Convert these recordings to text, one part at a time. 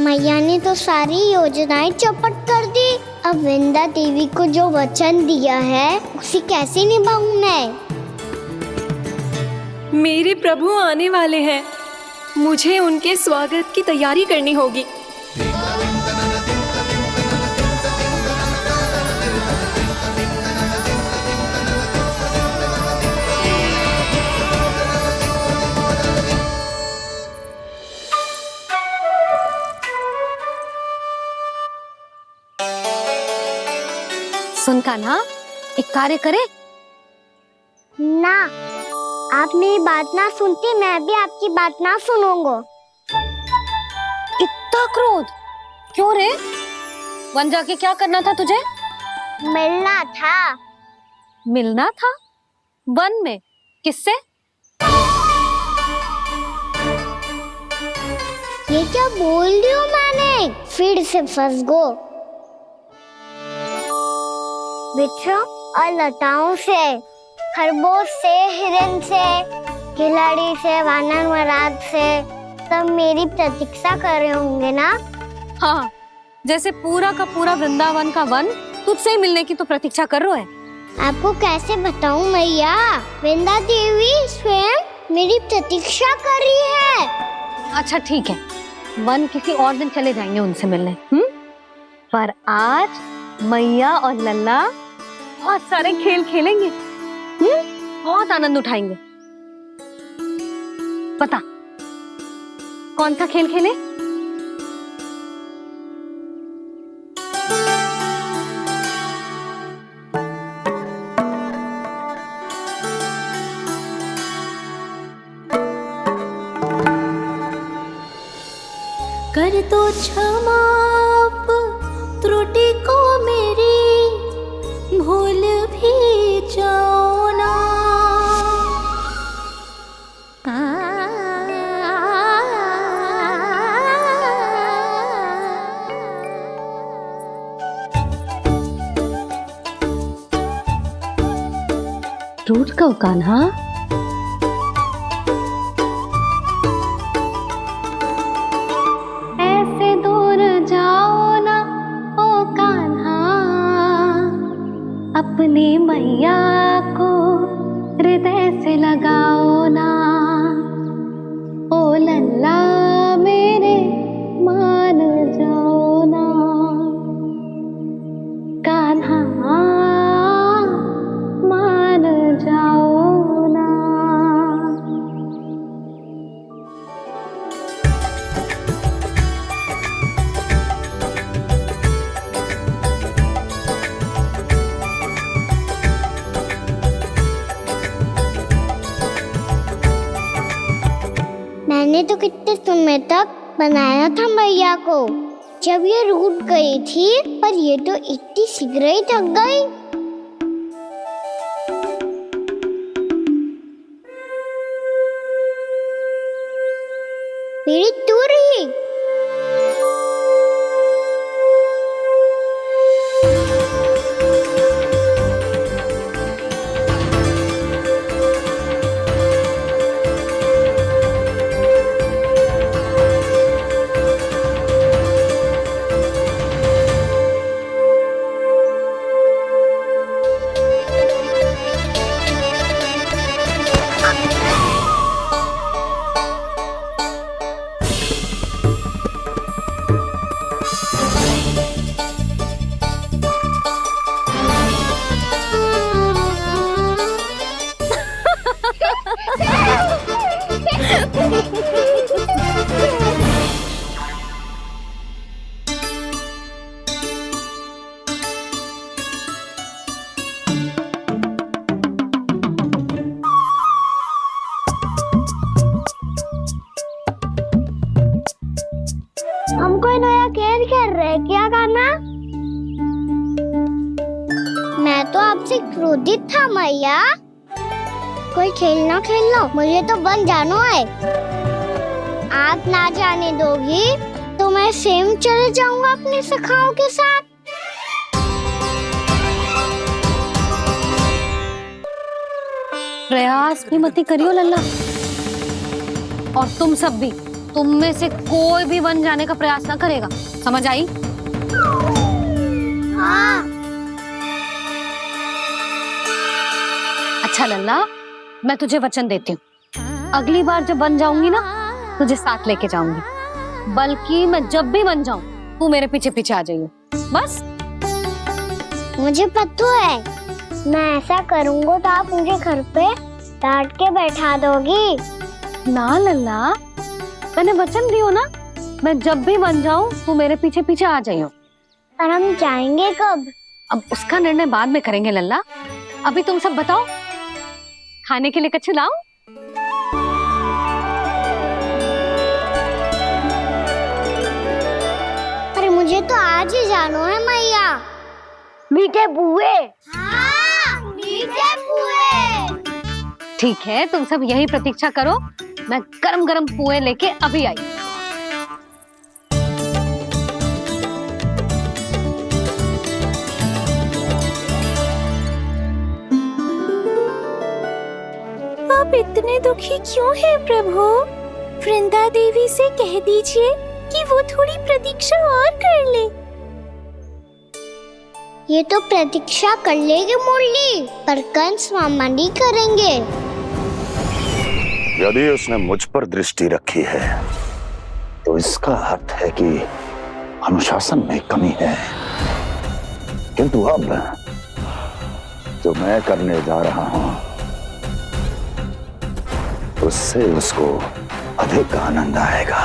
मैया ने तो सारी योजनाएं चौपट कर दी। अब वृंदा देवी को जो वचन दिया है उसे कैसे निभाऊं मैं? मेरे प्रभु आने वाले हैं, मुझे उनके स्वागत की तैयारी करनी होगी। सुन कान्हा, एक कार्य करे ना, आप मेरी बात ना सुनती, मैं भी आपकी बात ना सुनूंगा। इतना क्रोध क्यों रे? वन जाके क्या करना था तुझे? मिलना था। मिलना था? वन में? किससे? ये क्या बोल रही हूँ मैंने? फिर से फंस गो। वृक्षों और लताओं से, खरगोश से, हिरन से, खिलाड़ी से, वानर महाराज से, सब मेरी प्रतीक्षा कर रहे होंगे ना? हाँ, जैसे पूरा का पूरा वृंदावन का वन तुझसे ही मिलने की तो प्रतीक्षा कर रहा है। आपको कैसे बताऊं मैया? वृंदा देवी स्वयं मेरी प्रतीक्षा कर रही है। अच्छा ठीक है, वन किसी और दिन चले जाएंगे उनसे मिलने। पर आज मैया और लल्ला बहुत सारे खेल खेलेंगे। बहुत आनंद उठाएंगे। पता कौन सा खेल खेले? कर दो क्षमा त्रुटि को मेरी, भूल भी जाओ ना। टूट गओ कान्हा? ऐसे दूर जाओ ना ओ कान्हा, अपनी मैया को हृदय से लगाओ ना। ओ लल्ला मेरे मान जाओ ना, कान्हा मान जाओ ना। मैंने तो कितने समय तक बनाया था मैया को, जब ये रूठ गई थी, पर ये तो इतनी शीघ्र ही थक गई। मेरी दूर ही। हम कोई नया खेल खेल रहे हैं क्या करना? मैं तो आपसे क्रोधित था मैया। कोई खेलना खेलना, मुझे तो बन जानो है। आप ना जाने दोगी तो मैं स्वयं चले जाऊंगा अपने सखाओं के साथ। प्रयास भी मती करियो लल्ला, और तुम सब भी तुम में से कोई भी वन जाने का प्रयास ना करेगा, समझ आई? हाँ। अच्छा लल्ला, मैं तुझे वचन देती हूँ, अगली बार जब बन जाऊंगी ना तुझे साथ लेके जाऊंगी, बल्कि मैं जब भी बन जाऊं तू मेरे पीछे पीछे आ जाइयो, बस। मुझे पता है, मैं ऐसा करूँगा तो आप मुझे घर पे डांट के बैठा दोगी। ना लल्ला, मैंने वचन दियो ना, मैं जब भी बन जाऊं तू मेरे पीछे पीछे आ जाइयो। और हम जाएंगे कब? अब उसका निर्णय बाद में करेंगे लल्ला, अभी तुम सब बताओ, खाने के लिए कुछ लाऊं? अरे मुझे तो आज ही जाना है मैया। मीठे बुए। हाँ, मीठे बुए। ठीक है, तुम सब यही प्रतीक्षा करो, मैं गरम गरम पुए लेके अभी आई। आप इतने दुखी क्यों हैं प्रभु? वृंदा देवी से कह दीजिए कि वो थोड़ी प्रतीक्षा और कर ले। ये तो प्रतीक्षा कर लेगी मुरली, पर कंस मामा नहीं करेंगे। यदि उसने मुझ पर दृष्टि रखी है तो इसका अर्थ है कि अनुशासन में कमी है, किंतु अब जो मैं करने जा रहा हूं उससे उसको अधिक आनंद आएगा।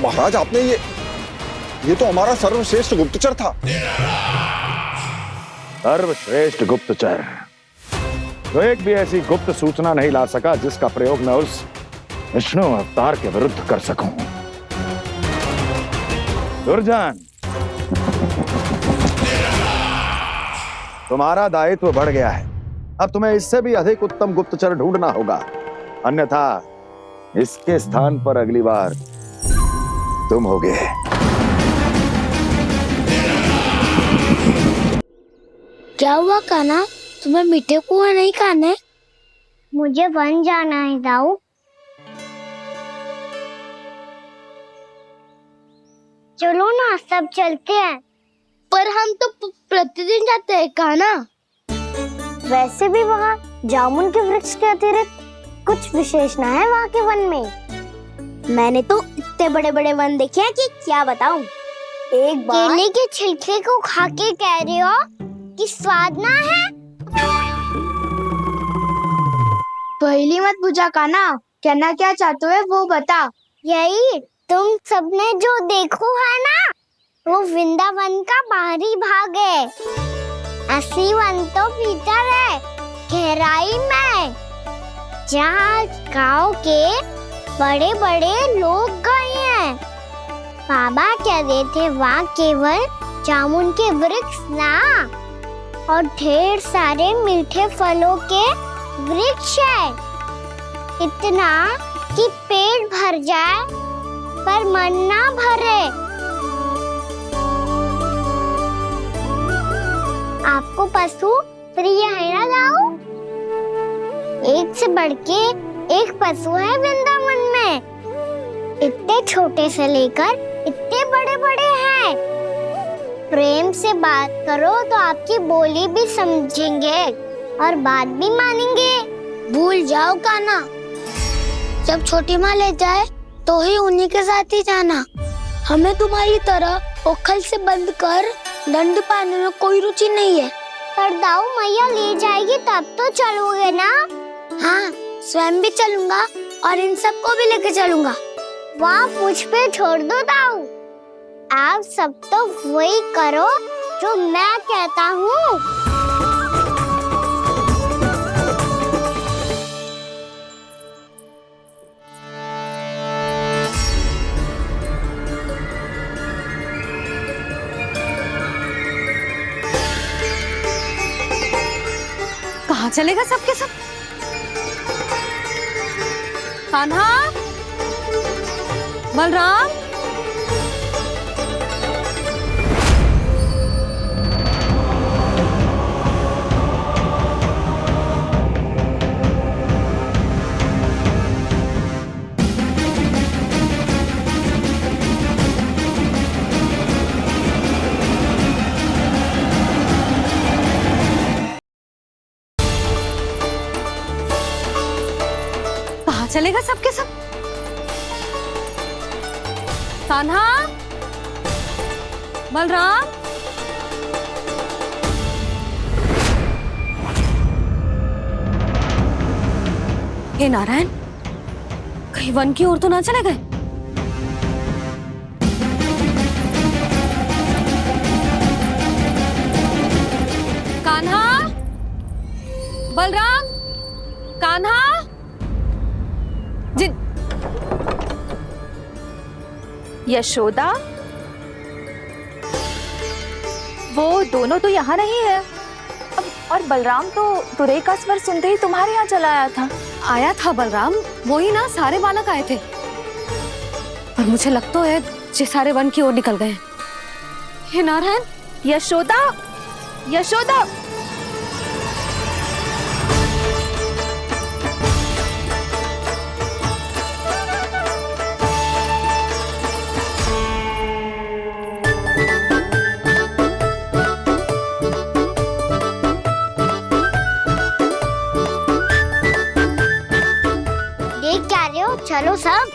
महाराज, आपने ये तो हमारा सर्वश्रेष्ठ गुप्तचर था। सर्वश्रेष्ठ गुप्तचर तो एक भी ऐसी गुप्त सूचना नहीं ला सका जिसका प्रयोग मैं उस विष्णु अवतार के विरुद्ध कर सकूं। दुर्जन, तुम्हारा दायित्व बढ़ गया है, अब तुम्हें इससे भी अधिक उत्तम गुप्तचर ढूंढना होगा, अन्यथा इसके स्थान पर अगली बार तुम होगे। क्या हुआ कान्हा, तुम्हें मीठे कुआं नहीं खाने? मुझे वन जाना है दाऊ। चलो ना, सब चलते हैं। पर हम तो प्रतिदिन जाते हैं कान्हा। वैसे भी वहाँ जामुन के वृक्ष के अतिरिक्त कुछ विशेष ना है वहाँ के वन में। मैंने तो इतने बड़े बड़े वन देखे हैं कि क्या बताऊं। एक बार केले के छिलके को खा के कह रहे हो कि स्वाद ना है? पहली मत पूछा कान्हा, कहना क्या चाहते हो वो बता। यही तुम सबने जो देखो है ना, वो वृंदावन का बाहरी भाग है। असली वन तो भीतर है, गहराई में, जहाँ गांव के बड़े बड़े लोग गए हैं। बाबा कह रहे थे वहाँ केवल जामुन के वृक्ष ना, और ढेर सारे मीठे फलों के वृक्ष है। इतना कि पेट भर जाए पर मन ना भरे। आपको पशु प्रिय है ना दाऊ? एक से बढ़ के एक पशु है वृंदावन में। इतने छोटे से लेकर इतने बड़े बड़े हैं। प्रेम से बात करो तो आपकी बोली भी समझेंगे और बात भी मानेंगे। भूल जाओ कान्हा, जब छोटी माँ ले जाए तो ही उन्हीं के साथ ही जाना। हमें तुम्हारी तरह ओखल से बंद कर दंड पाने में कोई रुचि नहीं है। पर दाऊ मैया ले जाएगी तब तो चलोगे ना? हाँ, स्वयं भी चलूंगा और इन सबको भी लेके चलूंगा। वहाँ मुझ पे छोड़ दो दाऊ। आप सब तो वही करो जो मैं कहता हूँ। कहाँ चलेगा सबके सब? कान्हा, बलराम, कहाँ चलेगा सबके सब? कान्हा, बलराम, हे नारायण, कहीं वन की ओर तो ना चले गए? कान्हा, बलराम, कान्हा, जिन यशोदा, वो दोनों तो यहाँ नहीं है। अब और बलराम तो तुरई का स्वर सुनते ही तुम्हारे यहाँ चला आया था। आया था बलराम, वही ना सारे बालक आए थे, पर मुझे लगता है ये सारे वन की ओर निकल गए। हे नारायण, यशोदा, यशोदा, देख क्या रहे हो? चलो सब,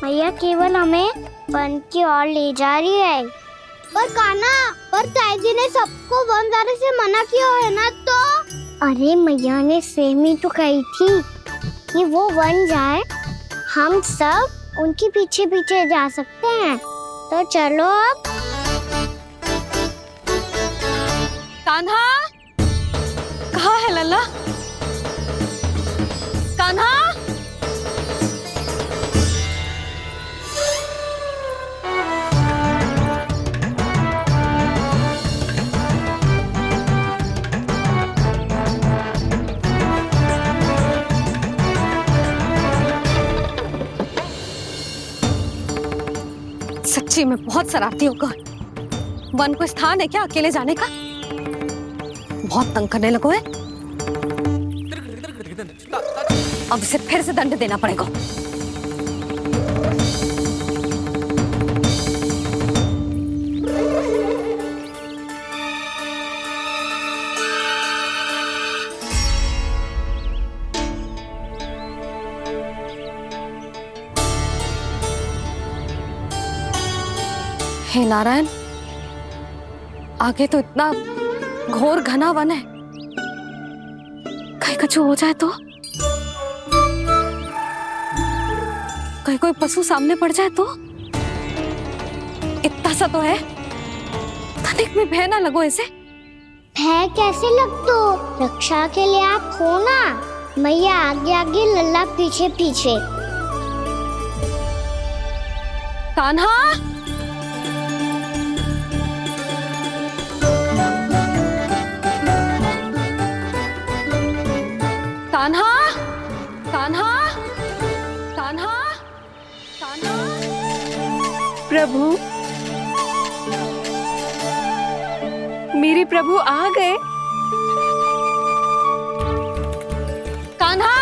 मैया केवल हमें वन की ओर ले जा रही है। पर कान्हा, पर ताईजी ने सबको वन जाने से मना किया है ना, तो अरे मैया ने सेम ही तो कही थी कि वो वन जाए, हम सब उनके पीछे पीछे जा सकते हैं। तो चलो अब। कान्हा, कहाँ है लल्ला? कान्हा, सच्ची में बहुत शरारती होकर वन को स्थान है क्या अकेले जाने का? बहुत तंग करने लगो है। अब इसे फिर से दंड देना पड़ेगा। हे नारायण, आगे तो इतना घोर घना वन है, कहीं कुछ हो जाए तो? कहीं कोई पशु सामने पड़ जाए तो? इतना सा तो है, तनिक में भय ना लगो इसे। भय कैसे लग तो? रक्षा के लिए आप हो ना। मैया आगे आगे, लल्ला पीछे पीछे। कान्हा, कान्हा, कान्हा, कान्हा, कान्हा। प्रभु, मेरे प्रभु आ गए। कान्हा,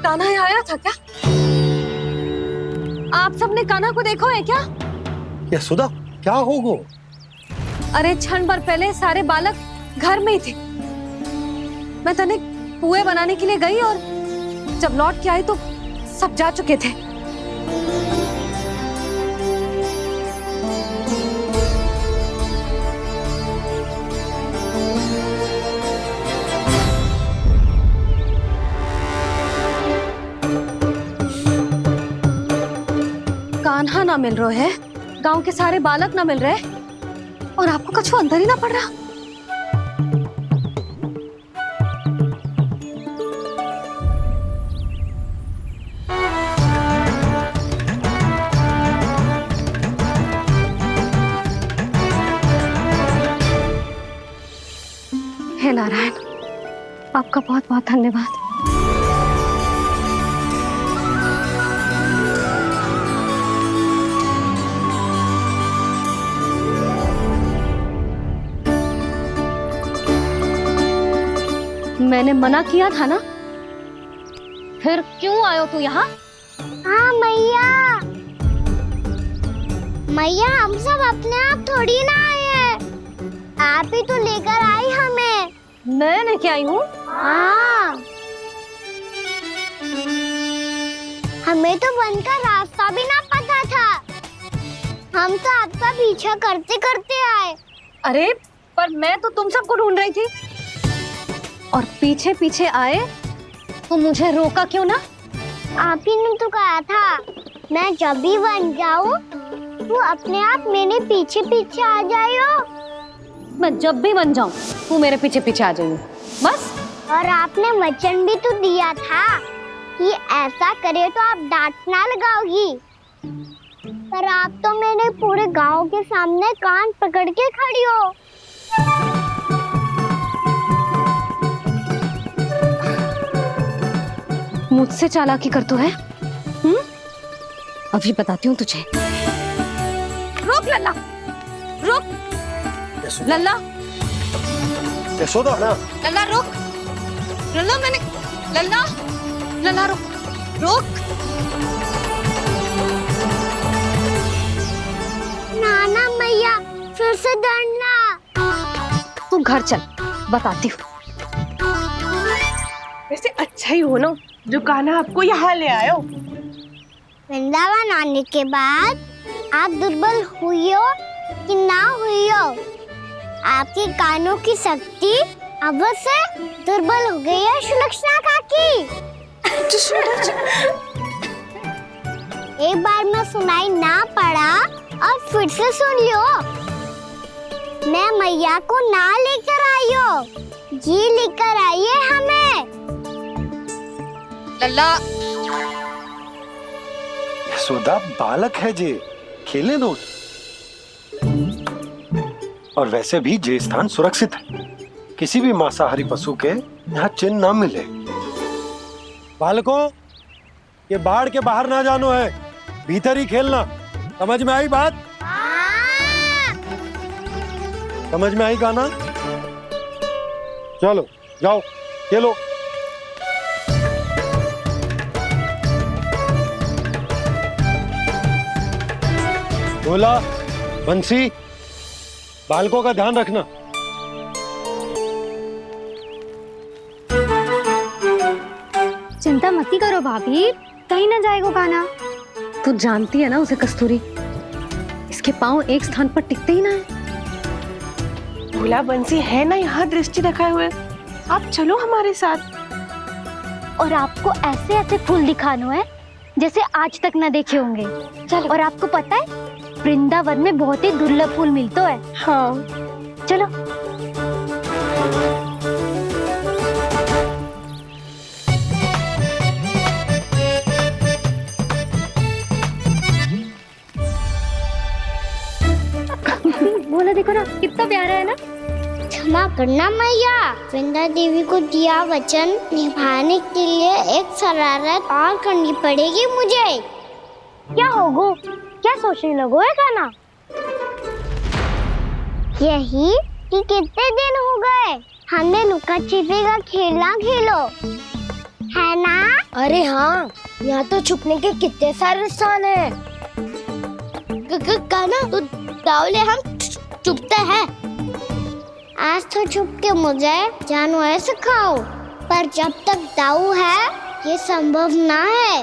कान्हा यहाँ आया था क्या? आप सबने कान्हा को देखो है क्या? यशोदा, क्या होगा? अरे क्षण भर पहले सारे बालक घर में ही थे। मैं तनिक पुए बनाने के लिए गई और जब लौट के आई तो सब जा चुके थे। कान्हा ना मिल रहे है, गांव के सारे बालक ना मिल रहे, और आपको कछु अंदर ही ना पड़ रहा। हे नारायण, आपका बहुत बहुत धन्यवाद। मैंने मना किया था ना, फिर क्यों आयो तू यहाँ? हाँ मैया, मैया हम सब अपने आप थोड़ी ना आए हैं, आप ही तो लेकर आई हमें। मैं लेके आई हूँ? हाँ, हमें तो वन का रास्ता भी ना पता था, हम तो आपका पीछा करते करते आए। अरे पर मैं तो तुम सबको ढूंढ रही थी, और पीछे पीछे आए तो मुझे रोका क्यों ना? आप ही ने तो कहा था मैं जब भी बन जाऊं तो अपने आप मेरे पीछे पीछे आ जाइयो। मैं जब भी बन जाऊं तू मेरे पीछे पीछे आ जाइयो बस। और आपने वचन भी तो दिया था कि ऐसा करे तो आप डांट ना लगाओगी, पर आप तो मेरे पूरे गांव के सामने कान पकड़ के खड़ी हो। मुझसे चालाकी कर तो है? अभी बताती हूँ तुझे। रुक लल्ला, रुक लल्ला, यशोदा ना, लल्ला रुक, लल्ला मैंने, लल्ला, लल्ला रुक, रुक। नाना मैया फिर से डरना। तू घर चल, बताती हूँ। वैसे अच्छा ही हो ना जो कान्हा आपको यहाँ ले आयो। वृंदावन आने के बाद आप दुर्बल हुई हो कि ना हुई हो, आपके कानों की शक्ति अब से दुर्बल हो गई है सुलक्षणा काकी। एक बार में सुनाई ना पड़ा और फिर से सुन लियो। मैं मैया को ना लेकर आई हो, जी लेकर आई है हमें। लल्ला, यशोदा बालक है जे, खेलने दो। और वैसे भी जे स्थान सुरक्षित है, किसी भी मांसाहारी पशु के यहाँ चिन्ह ना मिले। बालकों, ये बाढ़ के बाहर ना जानो है, भीतर ही खेलना। समझ में आई बात? समझ में आई गाना? चलो जाओ खेलो। बोला बंसी, बालकों का ध्यान रखना। चिंता मत करो भाभी, कहीं ना जाएगा कान्हा। तू जानती है ना उसे कस्तूरी, इसके पांव एक स्थान पर टिकते ही ना है। भोला बंसी है ना यहाँ दृष्टि रखाए हुए, आप चलो हमारे साथ। और आपको ऐसे ऐसे फूल दिखानो है जैसे आज तक न देखे होंगे। चलो। और आपको पता है वृंदावन में बहुत ही दुर्लभ फूल मिलते हैं। हाँ चलो। बोला देखो ना कितना प्यारा है ना। क्षमा करना मैया, वृंदा देवी को दिया वचन निभाने के लिए एक शरारत और करनी पड़ेगी मुझे। क्या होगो, क्या सोचने लगो है कान्हा? यही कि कितने दिन हो गए हमने लुका छिपी का खेलना खेलो, है ना? अरे हाँ, यहाँ तो छुपने के कितने सारे स्थान है। कान्हा तो दावले हम छुपते हैं। आज तो छुप के मुझे जानवर सिखाओ, पर जब तक दाऊ है ये संभव ना है।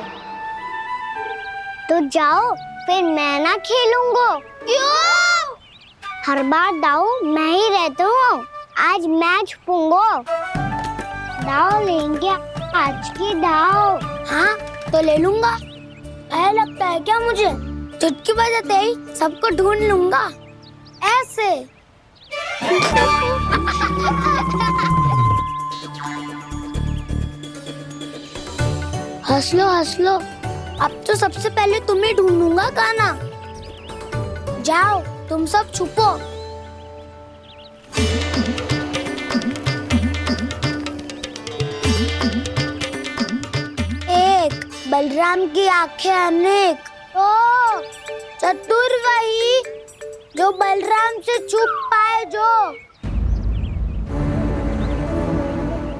तो जाओ, फिर मैं ना खेलूंगा। क्यों? हर बार दाऊ मैं ही रहता हूँ, आज मैं छुपूंगा। दाऊ लेंगे आज की दाऊ। हाँ तो ले लूंगा। ऐसा लगता है क्या मुझे? चुटकी बजाते ही सबको ढूंढ लूंगा। ऐसे हंस लो। अब तो सबसे पहले तुम्हें ढूंढूंगा कान्हा। जाओ तुम सब छुपो। एक बलराम की आंखें अनेक। ओ चतुर वही जो बलराम से छुप पाए। जो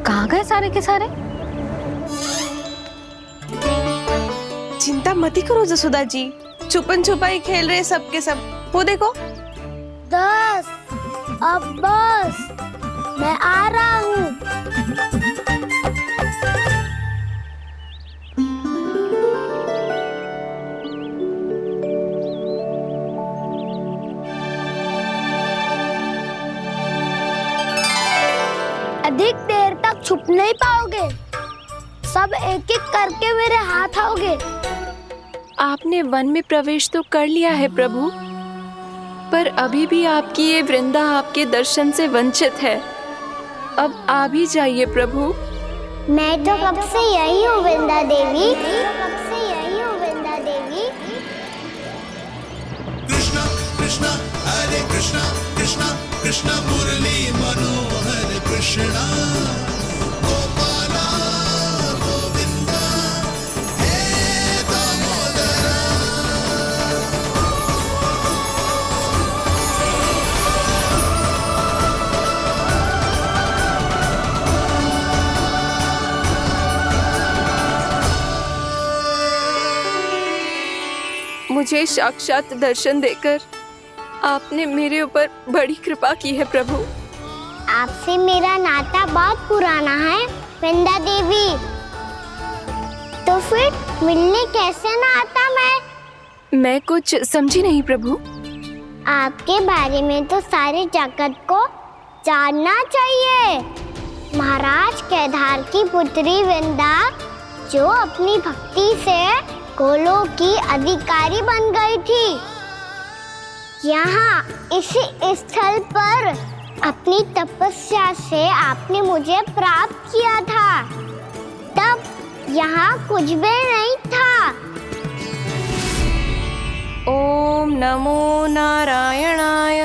कहाँ गए सारे के सारे? चिंता मत करो जसोदा जी, छुपन छुपाई खेल रहे सबके सब। वो देखो 10 अब बस, मैं आ रहा हूँ। अधिक देर तक छुप नहीं पाओगे, सब एक एक करके मेरे हाथ आओगे। आपने वन में प्रवेश तो कर लिया है प्रभु, पर अभी भी आपकी ये वृंदा आपके दर्शन से वंचित है। अब आ भी जाइए प्रभु। मैं तो कब से यही हूँ वृंदा देवी। कृष्णा कृष्णा हरे कृष्णा कृष्णा कृष्णा मुरली मनोहर कृष्णा गोपाला गोविंदा हे दामोदरा। मुझे साक्षात दर्शन देकर आपने मेरे ऊपर बड़ी कृपा की है प्रभु। आपसे मेरा नाता बहुत पुराना है वृंदा देवी, तो फिर मिलने कैसे ना आता मैं कुछ समझी नहीं प्रभु। आपके बारे में तो सारे जगत को जानना चाहिए। महाराज केदार की पुत्री वृंदा, जो अपनी भक्ति से गोलोक की अधिकारी बन गई थी, यहाँ इसी स्थल पर अपनी तपस्या से आपने मुझे प्राप्त किया था। तब यहाँ कुछ भी नहीं था। ओम नमो नारायणाय,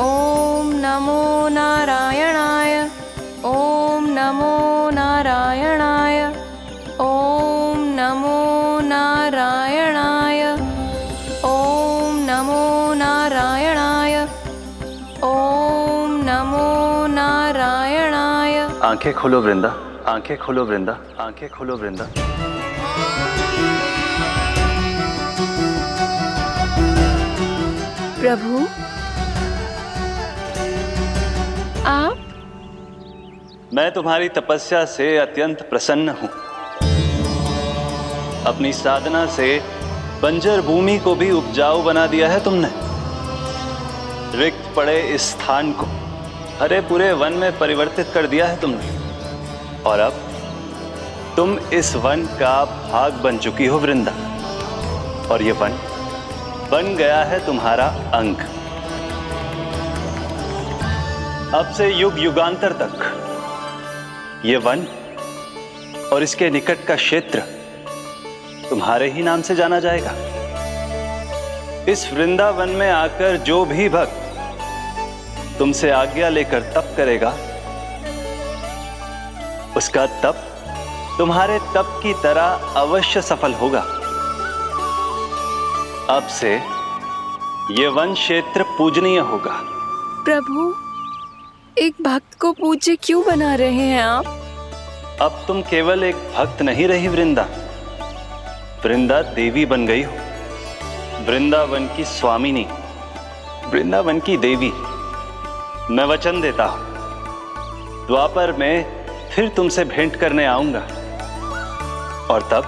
ओम नमो नारायणाय, ओम नमो नारायणाय, ओम नमो नारायणाय, ओम नमो नारायणाय, ओम नमो नारायणाय। आंखें खोलो वृंदा, आंखें खोलो वृंदा, आंखें खोलो वृंदा। प्रभु आप? मैं तुम्हारी तपस्या से अत्यंत प्रसन्न हूं। अपनी साधना से बंजर भूमि को भी उपजाऊ बना दिया है तुमने। रिक्त पड़े इस स्थान को हरे पूरे वन में परिवर्तित कर दिया है तुमने। और अब तुम इस वन का भाग बन चुकी हो वृंदा, और ये वन बन गया है तुम्हारा अंग। अब से युग युगांतर तक ये वन और इसके निकट का क्षेत्र तुम्हारे ही नाम से जाना जाएगा। इस वृंदावन में आकर जो भी भक्त तुमसे आज्ञा लेकर तप करेगा, उसका तप तुम्हारे तप की तरह अवश्य सफल होगा। अब से ये वन क्षेत्र पूजनीय होगा। प्रभु, एक भक्त को पूज्य क्यों बना रहे हैं आप? अब तुम केवल एक भक्त नहीं रही वृंदा, वृंदा देवी बन गई हो। वृंदावन की स्वामिनी, वृंदावन की देवी। मैं वचन देता हूं, द्वापर में फिर तुमसे भेंट करने आऊंगा, और तब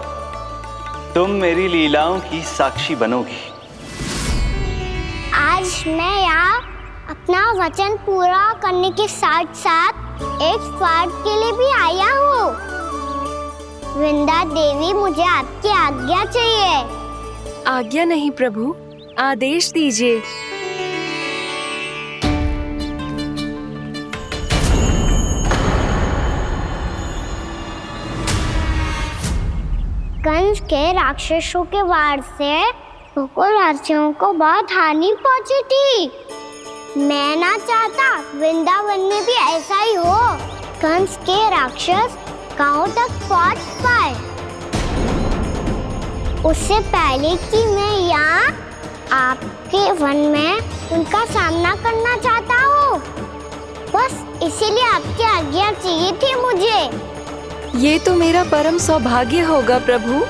तुम मेरी लीलाओं की साक्षी बनोगी। आज मैं यहाँ अपना वचन पूरा करने के साथ साथ एक स्वार्थ के लिए भी आया हूँ। वृंदा देवी, मुझे आपकी आज्ञा चाहिए। आज्ञा नहीं प्रभु, आदेश दीजिए। कंस के राक्षसों के वार से गोकुलवासियों को बहुत हानि पहुंची थी। मैं ना चाहता वृंदावन में भी ऐसा ही हो, कंस के राक्षस गांव तक पहुंच पाए। उससे पहले कि मैं यहाँ आपके वन में उनका सामना करना चाहता हूँ। बस इसीलिए आपकी आज्ञा चाहिए थी मुझे। ये तो मेरा परम सौभाग्य होगा प्रभु।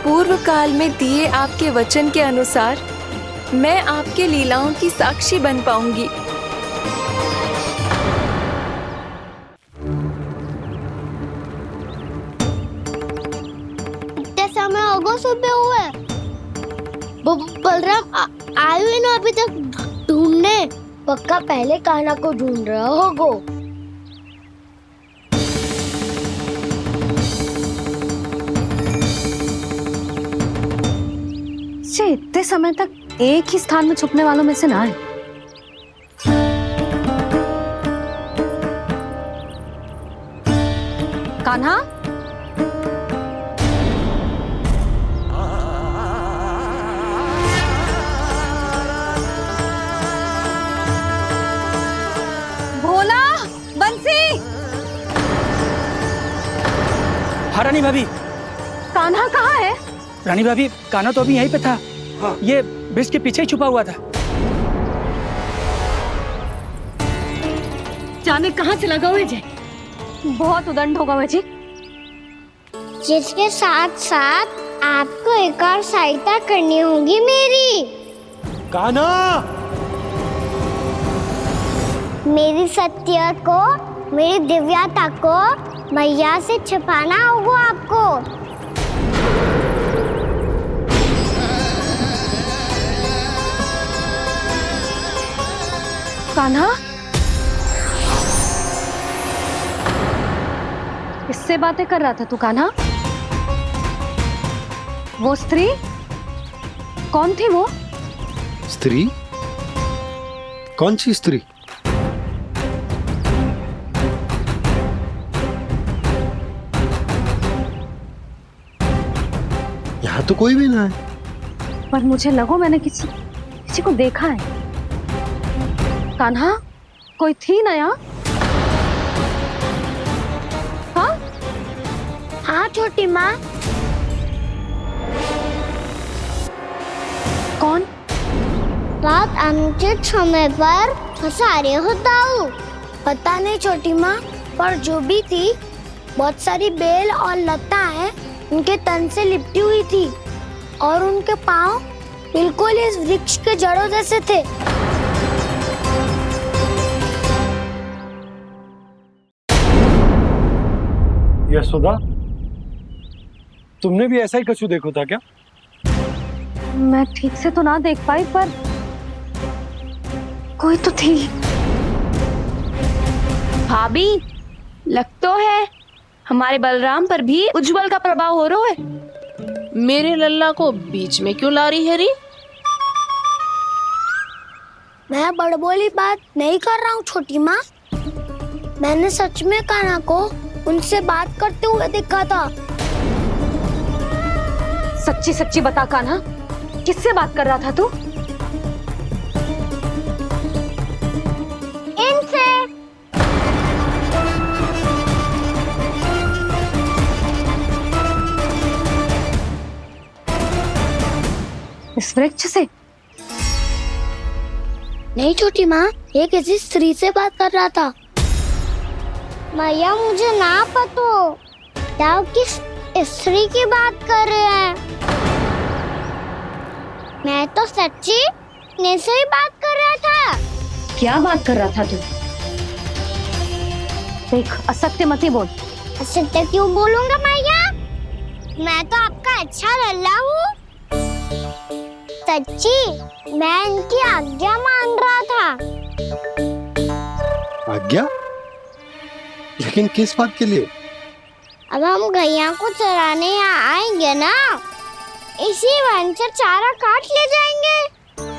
पूर्व काल में दिए आपके वचन के अनुसार मैं आपके लीलाओं की साक्षी बन पाऊंगी। इतने समय होगा सुबह हुए, बलराम आए हुए ना अभी तक ढूंढने। पक्का पहले कान्हा को ढूंढ रहा होगो। इतने समय तक एक ही स्थान में छुपने वालों में से ना है। कान्हा, भोला, बंसी। हाँ रानी भाभी। कान्हा कहाँ है? रानी भाभी, कान्हा तो अभी यहीं पे था। हाँ। ये ब्रिज के पीछे ही छुपा हुआ था। जाने कहाँ चला गया है? बहुत उदंड होगा वह जी। जिसके साथ साथ आपको एक और सहायता करनी होगी मेरी। कान्हा, मेरी सत्य को, मेरी दिव्यता को मैया से छिपाना होगा आपको। कान्हा, किससे बातें कर रहा था तू कान्हा? वो स्त्री कौन थी? वो स्त्री? कौन सी स्त्री? यहाँ तो कोई भी ना है। पर मुझे लगो मैंने किसी को देखा है। कान्हा, कोई थी ना यहाँ? हाँ? हाँ छोटी माँ। कौन? रात अनुचित समय पर फंसारे होता हूँ। पता नहीं छोटी माँ, पर जो भी थी, बहुत सारी बेल और लताएं उनके तन से लिपटी हुई थी और उनके पाँव बिल्कुल इस वृक्ष के जड़ों जैसे थे। यशोदा, तुमने भी ऐसा ही कछु देखा था क्या? मैं ठीक से तो ना देख पाई, पर कोई तो थी। भाभी, लग तो है हमारे बलराम पर भी उज्जवल का प्रभाव हो रहा है। मेरे लल्ला को बीच में क्यों ला रही है री? मैं बड़बोली बात नहीं कर रहा हूँ छोटी माँ। मैंने सच में कान्हा को उनसे बात करते हुए देखा था। सच्ची सच्ची बता कान्हा, किससे बात कर रहा था तू? इनसे। इस वृक्ष से? नहीं छोटी माँ, ये किसी स्त्री से बात कर रहा था। मैया, मुझे ना पता क्या किस स्त्री की बात कर रहे हैं। मैं तो सच्ची ने से ही बात कर रहा था। क्या बात कर रहा था तू? देख, असत्य मत ही बोल। असत्य क्यों बोलूंगा मैया? मैं तो आपका अच्छा लल्ला हूँ। सच्ची मैं इनकी आज्ञा मान रहा था। आज्ञा? लेकिन किस बात के लिए? अब हम गैया को चराने यहाँ आएंगे ना, इसी वन से चारा काट ले जाएंगे।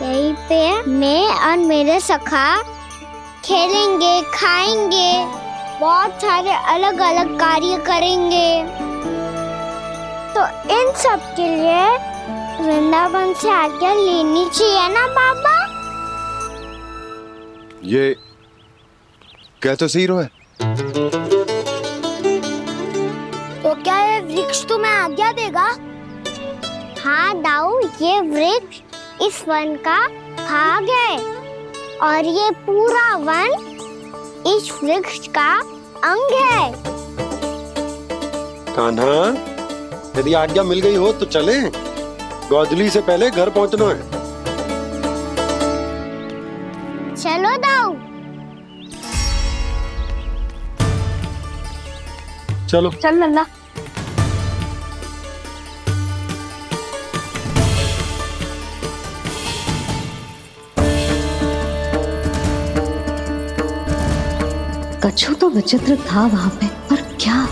यहीं पे मैं और मेरे सखा खेलेंगे, खाएंगे, बहुत सारे अलग अलग कार्य करेंगे। तो इन सब के लिए वृंदावन से आज्ञा लेनी चाहिए ना बाबा? ये कह तो सही रहो है। तो क्या ये वृक्ष तुम्हें आज्ञा देगा? हाँ दाऊ, ये वृक्ष इस वन का भाग है और ये पूरा वन इस वृक्ष का अंग है। कान्हा, यदि आज्ञा मिल गई हो तो चलें। गोधूली से पहले घर पहुंचना है। चलो दाऊ। चलो चल लल्ला। कछु तो विचित्र था वहां पे, पर क्या?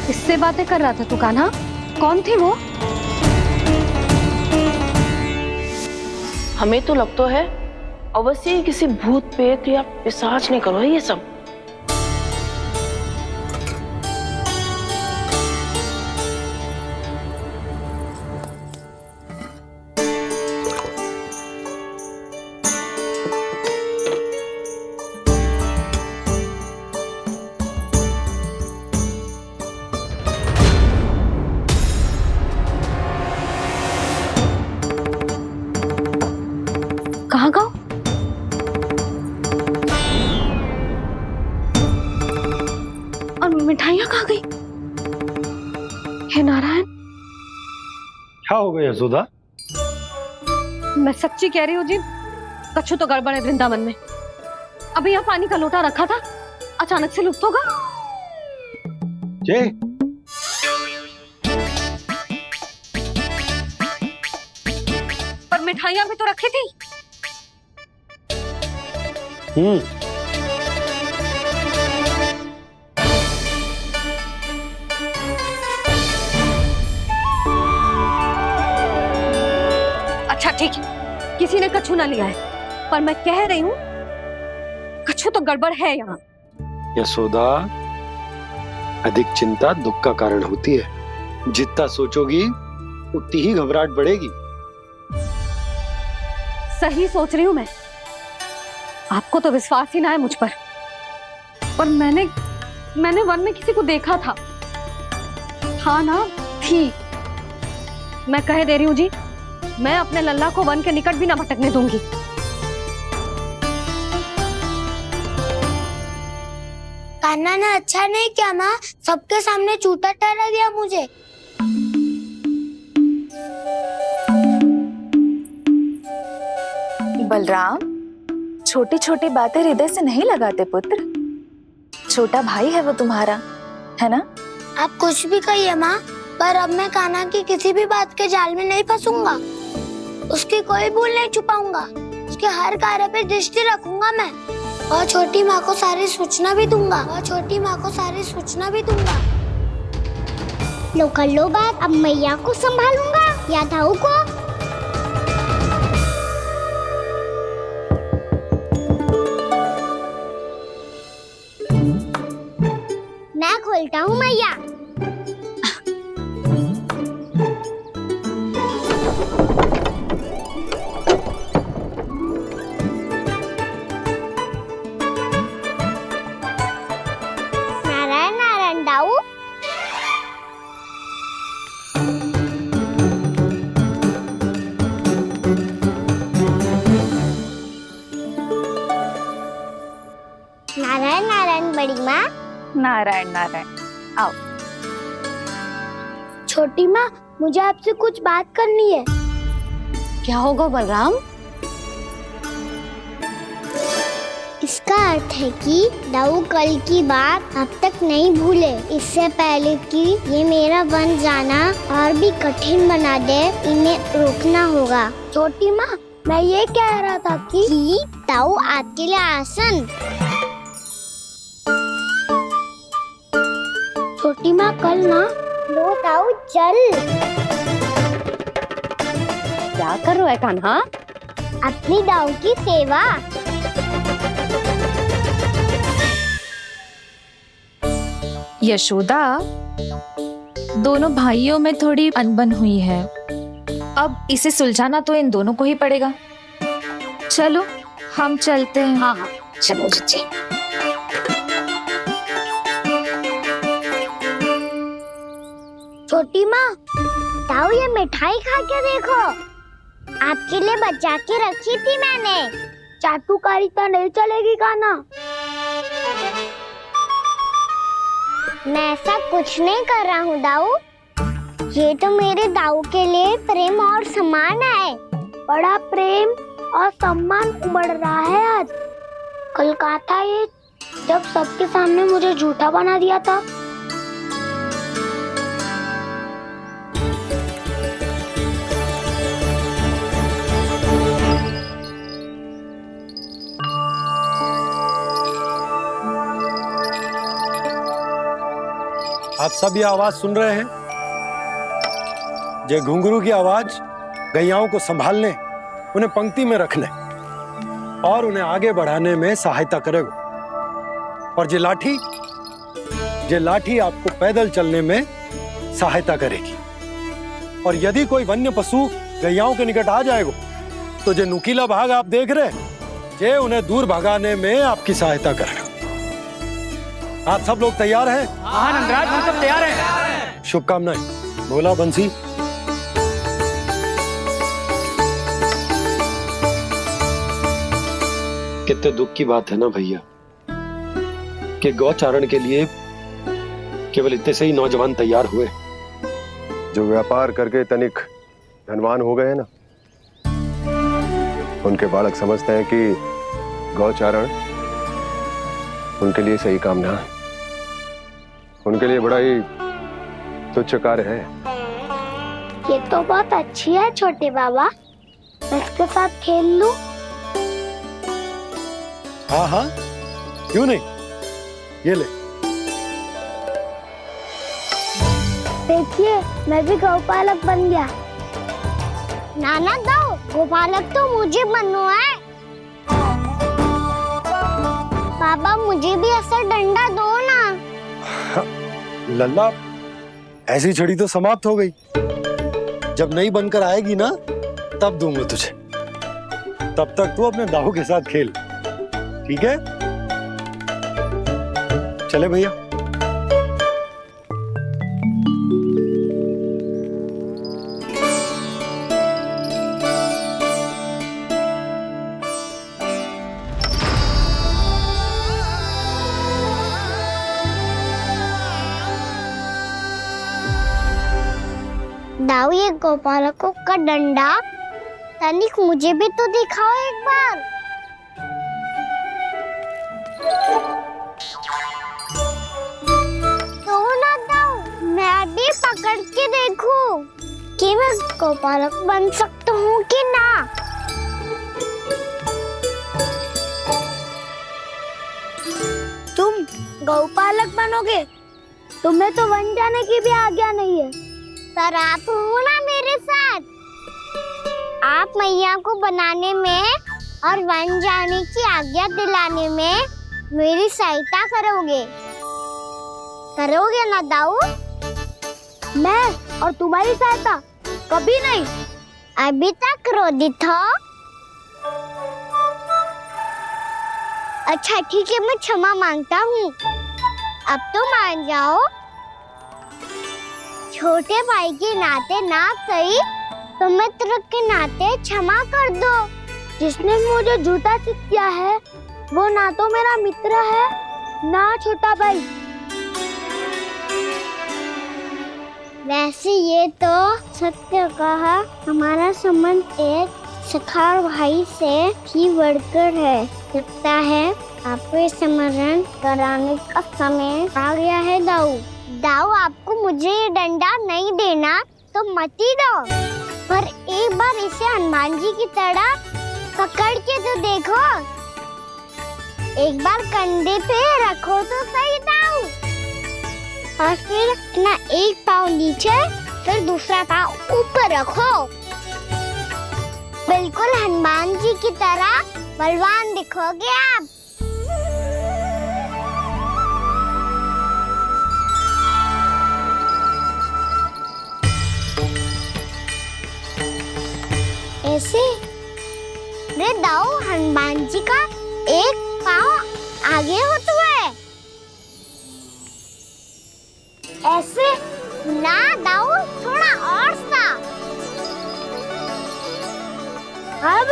किससे बातें कर रहा था तू कान्हा? कौन थे वो? हमें तो लगता है अवश्य ही किसी भूत प्रेत या पिशाच ने करो ये सब। कहाँ गाँव? और मिठाइयाँ कहाँ गई? हे नारायण, क्या हो गया यशोदा? मैं सच्ची कह रही हूँ जी, कछु तो गड़बड़ है वृंदावन में। अभी यहाँ पानी का लोटा रखा था, अचानक से लुप्त होगा। जय, पर मिठाइयाँ भी तो रखी थी। अच्छा ठीक है, किसी ने कछु ना लिया है, पर मैं कह रही हूँ कछु तो गड़बड़ है यहाँ। यशोदा, अधिक चिंता दुख का कारण होती है। जितना सोचोगी उतनी ही घबराहट बढ़ेगी। सही सोच रही हूँ मैं। आपको तो विश्वास ही ना है मुझ पर मैंने वन में किसी को देखा था। हाँ ना, थी। मैं कह दे रही हूँ जी, मैं अपने लल्ला को वन के निकट भी ना भटकने दूंगी। कान्हा ने अच्छा नहीं किया माँ, सबके सामने चूता ठहरा दिया मुझे। बलराम, छोटी छोटी बातें हृदय से नहीं लगाते पुत्र। छोटा भाई है वो तुम्हारा, है ना? आप कुछ भी कहिए माँ, पर अब मैं कान्हा की किसी भी बात के जाल में नहीं फंसूंगा। उसकी कोई भूल नहीं छुपाऊंगा। उसके हर कार्य पे दृष्टि रखूंगा मैं, और छोटी माँ को सारी सूचना भी दूंगा। लो कर लो बात, अब मैया को संभालूंगा या दाऊ को। मैं खोलता हूँ मैया। नारायण नारायण दाऊ। नारायण नारायण बड़ी माँ। नारायण नारायण, आओ। छोटी माँ, मुझे आपसे कुछ बात करनी है। क्या होगा बलराम? इसका अर्थ है कि दाऊ कल की बात अब तक नहीं भूले। इससे पहले कि ये मेरा बन जाना और भी कठिन बना दे, इन्हें रोकना होगा। छोटी माँ, मैं ये कह रहा था कि दाऊ आपके लिए आसन। छोटी माँ, कल ना लो दाऊ चल। क्या कर रहा है कान्हा? अपनी दाऊ की सेवा। यशोदा, दोनों भाइयों में थोड़ी अनबन हुई है। अब इसे सुलझाना तो इन दोनों को ही पड़ेगा। चलो हम चलते हैं। हाँ हाँ, चलो जी। छोटी माँ, दाऊ ये मिठाई खा के देखो, आपके लिए बचा के रखी थी मैंने। चाटुकारिता नहीं चलेगी कान्हा। मैं ऐसा कुछ नहीं कर रहा हूँ दाऊ। ये तो मेरे दाऊ के लिए प्रेम और सम्मान है। बड़ा प्रेम और सम्मान उमड़ रहा है आज। कल कहा था ये, जब सबके सामने मुझे झूठा बना दिया था। आप सब ये आवाज सुन रहे हैं? ये घुंघरू की आवाज गैयाओं को संभालने, उन्हें पंक्ति में रखने और उन्हें आगे बढ़ाने में सहायता करेगा। और ये लाठी आपको पैदल चलने में सहायता करेगी। और यदि कोई वन्य पशु गैयाओं के निकट आ जाएगा तो जो नुकीला भाग आप देख रहे हैं, ये उन्हें दूर भगाने में आपकी सहायता करेगा। आप सब लोग तैयार हैं? हाँ नंदराज, हम सब तैयार हैं। शुभकामनाएं। बोला बंसी। कितने दुख की बात है ना भैया कि गौचारण के लिए केवल इतने से ही नौजवान तैयार हुए जो व्यापार करके तनिक धनवान हो गए हैं ना, उनके बालक समझते हैं कि गौचारण उनके लिए सही काम ना है। उनके लिए बड़ा ही तुच्छ कार्य है। ये तो बहुत अच्छी है छोटे बाबा, मैं इसके साथ खेल लूं? हाँ हाँ, क्यों नहीं, ये ले। देखिए, मैं भी गौपालक बन गया। नाना दाऊ, गौपालक तो मुझे बनना है। बाबा मुझे भी ऐसा डंडा दो ना। लल्ला, ऐसी छड़ी तो समाप्त हो गई। जब नई बनकर आएगी ना, तब दूंगा तुझे। तब तक तू अपने दाऊ के साथ खेल, ठीक है? चले भैया। दाऊ, ये गोपालकों का डंडा तनिक मुझे भी तो दिखाओ एक बार। तो ना दाऊ, मैं भी पकड़ के देखूं कि मैं गोपालक बन सकता हूँ कि ना। तुम गौपालक बनोगे? तुम्हें तो वन जाने की भी आज्ञा नहीं है। सर, आप हो ना मेरे साथ। आप मैया को बनाने में और वन जाने की आज्ञा दिलाने में मेरी सहायता करोगे ना दाऊ? मैं और तुम्हारी सहायता कभी नहीं। अभी तक क्रोधित हो? अच्छा ठीक है, मैं क्षमा मांगता हूँ। अब तो मान जाओ। छोटे भाई के नाते ना सही तो मित्र के नाते क्षमा कर दो। जिसने मुझे झूठा सिद्ध किया है वो ना तो मेरा मित्र है ना छोटा भाई। वैसे ये तो सत्य कहा, हमारा संबंध एक सखा भाई से भी बढ़कर है। लगता है आपको स्मरण कराने का समय आ गया है दाऊ। दाऊ, आपको मुझे ये डंडा नहीं देना तो मत ही दो, पर एक बार इसे हनुमान जी की तरह पकड़ के तो देखो। एक बार कंधे पे रखो तो सही दाऊ, और फिर अपना एक पाँव नीचे फिर दूसरा पाँव ऊपर रखो। बिल्कुल हनुमान जी की तरह बलवान दिखोगे आप। ऐसे रे दाऊ, हनुमान जी का एक पाँव आगे होता है। ऐसे ना दाऊ, थोड़ा और सा। अब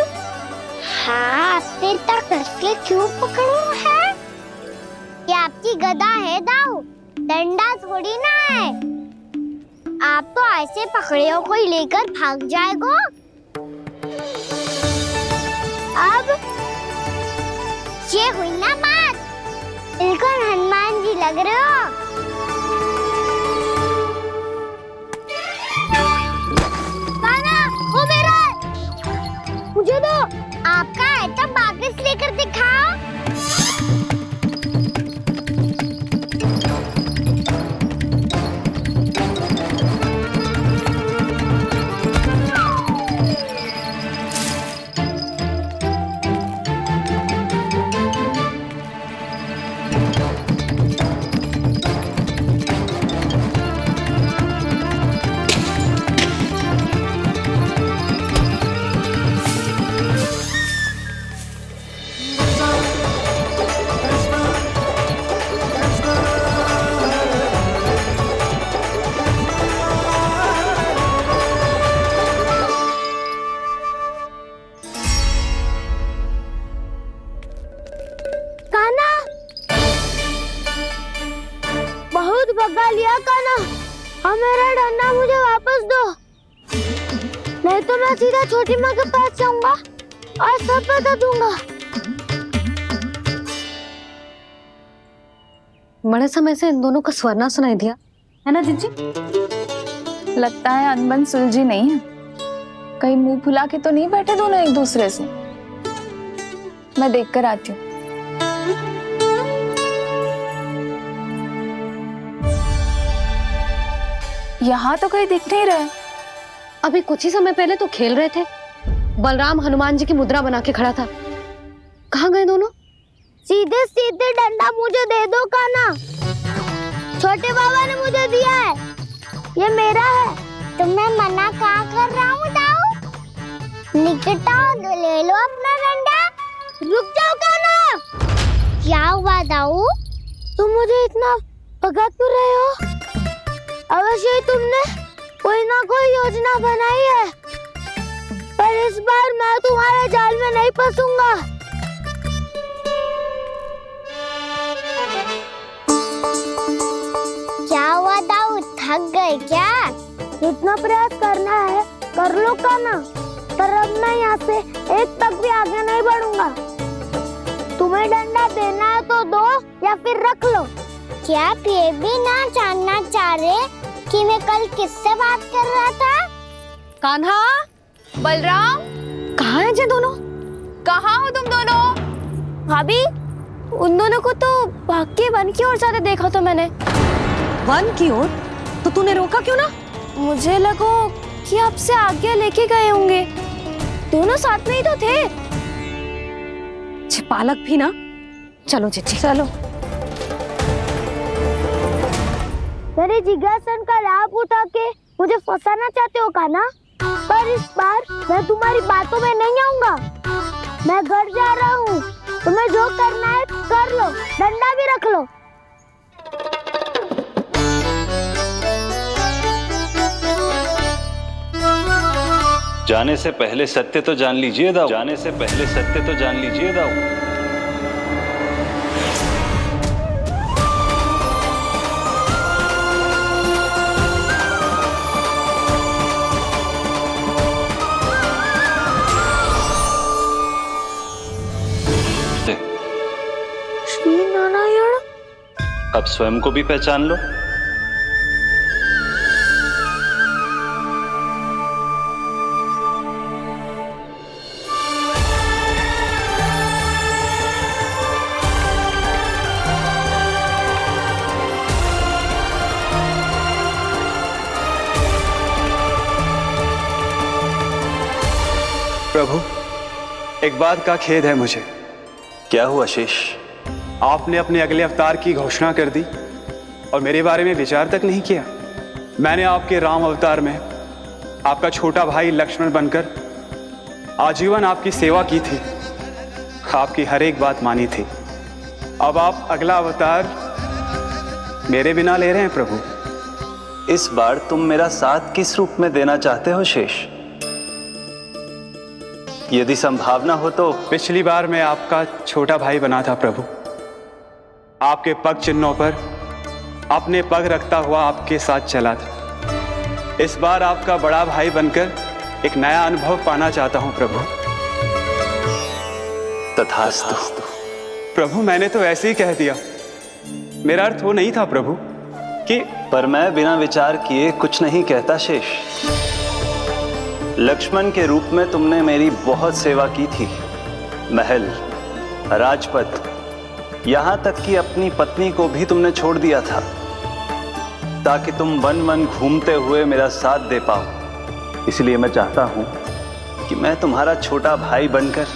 हाथ से तक कसके क्यों पकड़ो है? ये आपकी गदा है दाऊ, डंडा थोड़ी ना है। आप तो ऐसे पकड़े हो कोई लेकर भाग जाएगा। अब ये हुई ना बात, बिल्कुल हनुमान जी लग रहे हो। कान्हा, वो मेरा, मुझे दो। आपका है तो वापस लेकर दिखाओ। बहुत भगा लिया कान्हा, अब मेरा डंडा मुझे वापस दो, नहीं तो मैं सीधा छोटी माँ के पास जाऊंगा और सब बता दूंगा। बड़े समय से इन दोनों का स्वर ना सुनाई दिया है ना जीजी? लगता है अनबन सुलझी नहीं है। कहीं मुंह फुला के तो नहीं बैठे दोनों एक दूसरे से। मैं देख कर आती हूँ। यहाँ तो कहीं दिख नहीं रहा। अभी कुछ ही समय पहले तो खेल रहे थे। बलराम हनुमान जी की मुद्रा बना के खड़ा था। कहाँ गए दोनों? सीधे सीधे डंडा मुझे दे दो कान्हा, छोटे बाबा ने मुझे दिया है, ये मेरा है। तो मैं मना कहाँ कर रहा हूँ दाऊ? निकट आओ, ले लो अपना डंडा। रुक जाओ कान्हा। क्या हुआ दाऊ, तुम मुझे इतना भगा क्यों रहे हो? अवश्य ही तुमने कोई ना कोई योजना बनाई है, पर इस बार मैं तुम्हारे जाल में नहीं फंसूंगा। क्या हुआ दाऊ, थक गए क्या? इतना प्रयास करना है कर लो कान्हा, पर अब मैं यहाँ से एक तक भी आगे नहीं बढ़ूंगा। तुम्हें डंडा देना है तो दो या फिर रख लो। क्या आप ये भी ना जानना चाह रहे कि मैं कल किससे बात कर रहा था? कान्हा, बलराम, कहाँ हैं ये दोनों? कहाँ हो तुम दोनों? भाभी, उन दोनों को तो भाग के वन की ओर जाते देखा तो मैंने। वन की ओर? तो तूने रोका क्यों ना? मुझे लगा कि आपसे आगे लेके गए होंगे, दोनों साथ में ही तो थे। पालक भी ना। चलो जीजी चलो। मेरे जिज्ञासन का लाभ उठा के मुझे फंसाना चाहते हो कान्हा, पर इस बार मैं तुम्हारी बातों में नहीं आऊंगा। मैं घर जा रहा हूँ, तुम्हें जो करना है कर लो, डंडा भी रख लो। जाने से पहले सत्य तो जान लीजिए दाऊ। जाने से पहले सत्य तो जान लीजिए दाऊ। अब स्वयं को भी पहचान लो। प्रभु, एक बात का खेद है मुझे। क्या हुआ शेष? आपने अपने अगले अवतार की घोषणा कर दी और मेरे बारे में विचार तक नहीं किया। मैंने आपके राम अवतार में आपका छोटा भाई लक्ष्मण बनकर आजीवन आपकी सेवा की थी, आपकी हर एक बात मानी थी। अब आप अगला अवतार मेरे बिना ले रहे हैं प्रभु। इस बार तुम मेरा साथ किस रूप में देना चाहते हो शेष? यदि संभावना हो तो। पिछली बार मैं आपका छोटा भाई बना था प्रभु, आपके पग चिन्हों पर अपने पग रखता हुआ आपके साथ चला था। इस बार आपका बड़ा भाई बनकर एक नया अनुभव पाना चाहता हूं प्रभु। तथास्तु। प्रभु, मैंने तो ऐसे ही कह दिया, मेरा अर्थ वो नहीं था प्रभु कि। पर मैं बिना विचार किए कुछ नहीं कहता शेष। लक्ष्मण के रूप में तुमने मेरी बहुत सेवा की थी। महल, राजपथ, यहां तक कि अपनी पत्नी को भी तुमने छोड़ दिया था ताकि तुम वन वन घूमते हुए मेरा साथ दे पाओ। इसलिए मैं चाहता हूं कि मैं तुम्हारा छोटा भाई बनकर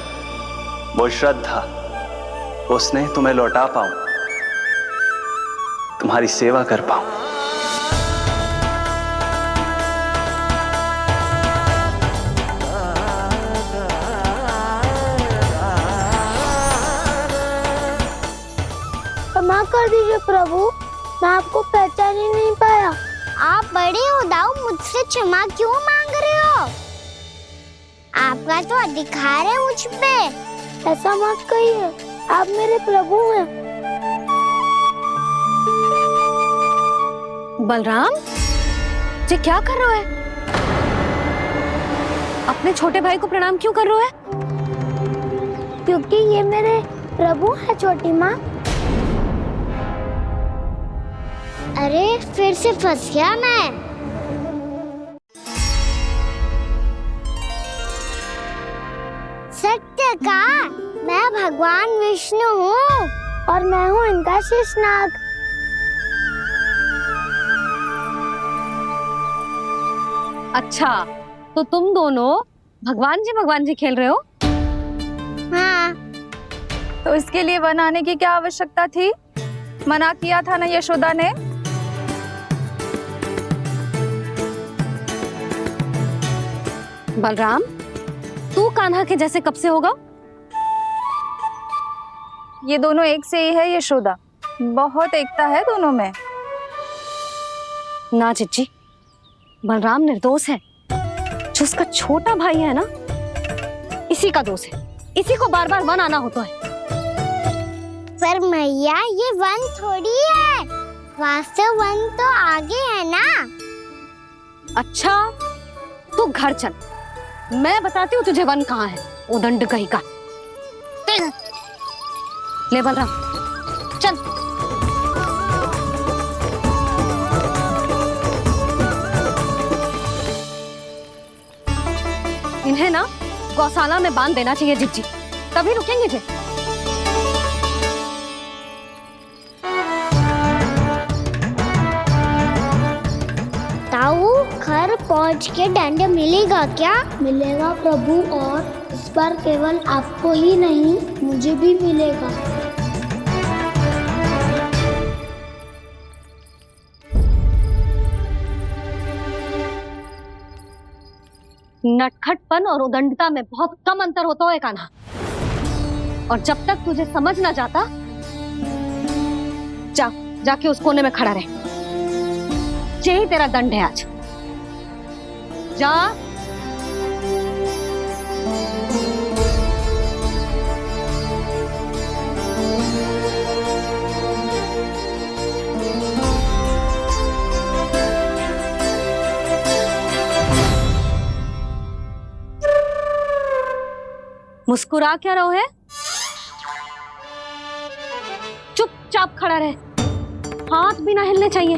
वो श्रद्धा, वो स्नेह तुम्हें लौटा पाऊं, तुम्हारी सेवा कर पाऊं। क्षमा कर दीजिए प्रभु, मैं आपको पहचान ही नहीं पाया। आप बड़े हो दाऊ, मुझसे क्षमा क्यों मांग रहे हो? आपका तो अधिकार है मुझ पे। ऐसा मत कहिए, आप मेरे प्रभु हैं। बलराम, ये क्या कर रहा है? अपने छोटे भाई को प्रणाम क्यों कर रहा है? क्योंकि ये मेरे प्रभु है छोटी माँ। अरे फिर से फंस गया मैं। सत्य का, मैं भगवान विष्णु हूँ और मैं हूँ इनका शेषनाग। अच्छा, तो तुम दोनों भगवान जी खेल रहे हो? हाँ। तो इसके लिए वन आने की क्या आवश्यकता थी? मना किया था ना यशोदा ने। बलराम, तू कान्हा के जैसे कब से होगा? ये दोनों एक से ही है यशोदा, बहुत एकता है दोनों में। ना चिच्ची, बलराम निर्दोष है। जो उसका छोटा भाई है ना, इसी का दोष है। इसी को बार बार वन आना होता है। पर मैया, ये वन थोड़ी है, वास्तव वन तो आगे है ना। अच्छा, तू घर चल, मैं बताती हूँ तुझे वन कहाँ है। उदंड कहीं का। ले बलराम, चल। इन्हें ना गौशाला में बांध देना चाहिए जिज्जी, तभी रुकेंगे जे। ताऊ, घर पहुंच के दंड मिलेगा क्या? मिलेगा प्रभु, और इस बार केवल आपको ही नहीं, मुझे भी मिलेगा। नटखटपन और उदंडता में बहुत कम अंतर होता है कान्हा, और जब तक तुझे समझ ना जाता, जाके उस कोने में खड़ा रहे। यही तेरा दंड है आज। जा। मुस्कुरा क्या रहो है? चुपचाप खड़ा रहे। हाथ भी ना हिलने चाहिए।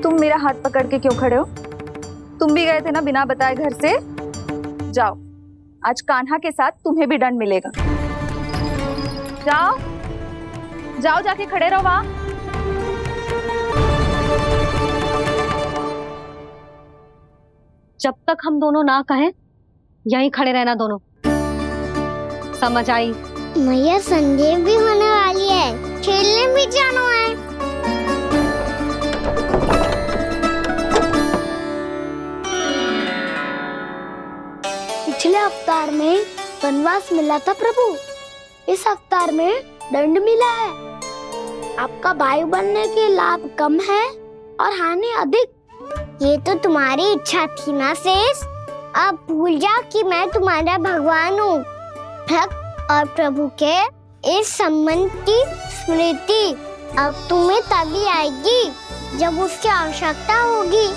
तुम मेरा हाथ पकड़ के क्यों खड़े हो? तुम भी गए थे ना बिना बताए घर से। जाओ, आज कान्हा के साथ तुम्हें भी दंड मिलेगा। जाओ जाओ, जाके खड़े रहो वहां। जब तक हम दोनों ना कहें यहीं खड़े रहना दोनों, समझ आई? मैया संध्या भी होने वाली है, खेलने भी जाना है। पिछले अवतार में वनवास मिला था प्रभु, इस अवतार में दंड मिला है। आपका भाई बनने के लाभ कम है और हानि अधिक। ये तो तुम्हारी इच्छा थी ना शेष, अब भूल जाओ कि मैं तुम्हारा भगवान हूँ। भक्त और प्रभु के इस संबंध की स्मृति अब तुम्हें तभी आएगी जब उसकी आवश्यकता होगी।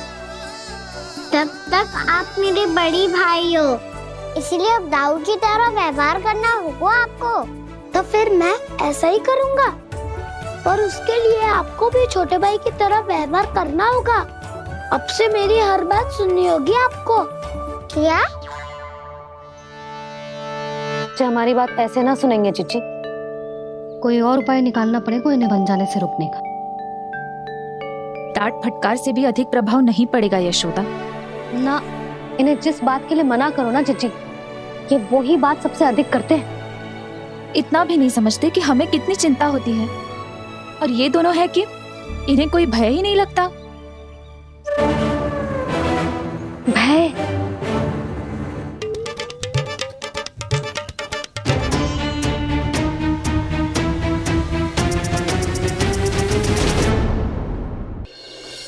तब तक आप मेरे बड़ी भाई हो, इसलिए अब दाऊ की तरह व्यवहार करना होगा आपको। तो फिर मैं ऐसा ही करूँगा, पर उसके लिए आपको भी छोटे भाई की तरह व्यवहार करना होगा। अब से मेरी हर बात सुननी होगी आपको। क्या? जो हमारी बात ऐसे ना सुनेंगे चिच्ची, कोई और उपाय निकालना पड़ेगा इन्हें बन जाने से रुकने का। डांट फटकार से भी अधिक प्रभाव नहीं पड़ेगा यशोदा। ना, इन्हें जिस बात के लिए मना करो ना चिच्ची, ये वही बात सबसे अधिक करते हैं। इतना भी नहीं समझते कि हमें कितनी चिंता होती है, और ये दोनों है कि इन्हें कोई भय ही नहीं लगता। भय?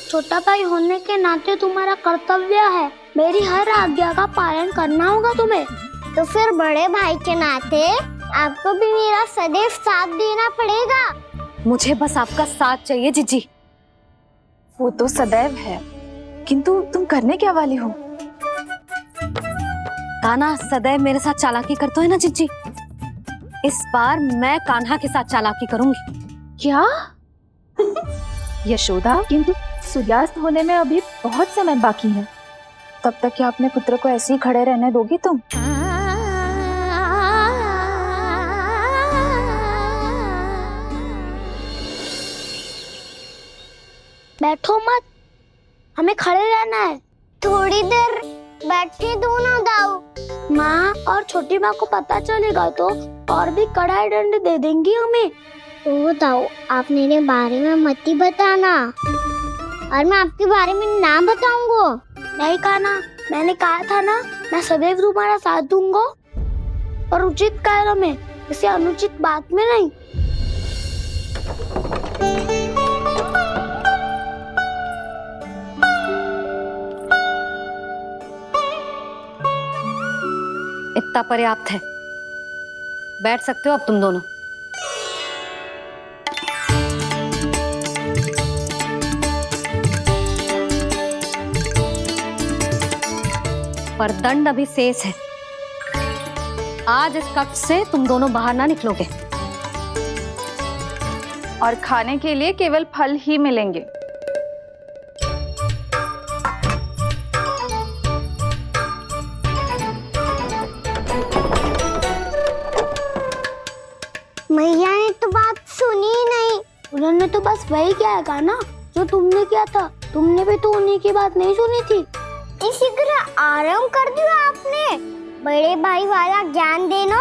छोटा भाई होने के नाते तुम्हारा कर्तव्य है, मेरी हर आज्ञा का पालन करना होगा तुम्हें। तो फिर बड़े भाई के नाते आपको भी मेरा सदैव साथ देना पड़ेगा। मुझे बस आपका साथ चाहिए जीजी। वो तो सदैव है, किंतु तुम करने क्या वाली हो? कान्हा सदैव मेरे साथ चालाकी करते है ना जीजी, इस बार मैं कान्हा के साथ चालाकी करूंगी। क्या? यशोदा, किंतु सूर्यास्त होने में अभी बहुत समय बाकी है। तब तक क्या अपने पुत्र को ऐसे ही खड़े रहने दोगी तुम? बैठो मत, हमें खड़े रहना है। थोड़ी देर बैठे दो ना दाऊ। माँ और छोटी माँ को पता चलेगा तो और भी कड़ा दंड दे देंगी हमें। ओ दाऊ, आप मेरे बारे में मत ही बताना, और मैं आपके बारे में ना बताऊंगा। नहीं कान्हा, मैंने कहा था ना, मैं सदैव तुम्हारा साथ दूंगा, और उचित कार्य में, किसी अनुचित बात में नहीं। इतना पर्याप्त है, बैठ सकते हो अब तुम दोनों। पर दंड अभी शेष है। आज इस कक्ष से तुम दोनों बाहर ना निकलोगे, और खाने के लिए केवल फल ही मिलेंगे। मैया ने तो बात सुनी ही नहीं, उन्होंने तो बस वही किया ना जो तुमने किया था। तुमने भी तो उन्हीं की बात नहीं सुनी थी। इसी तरह आराम कर दिया आपने। बड़े भाई वाला ज्ञान देना।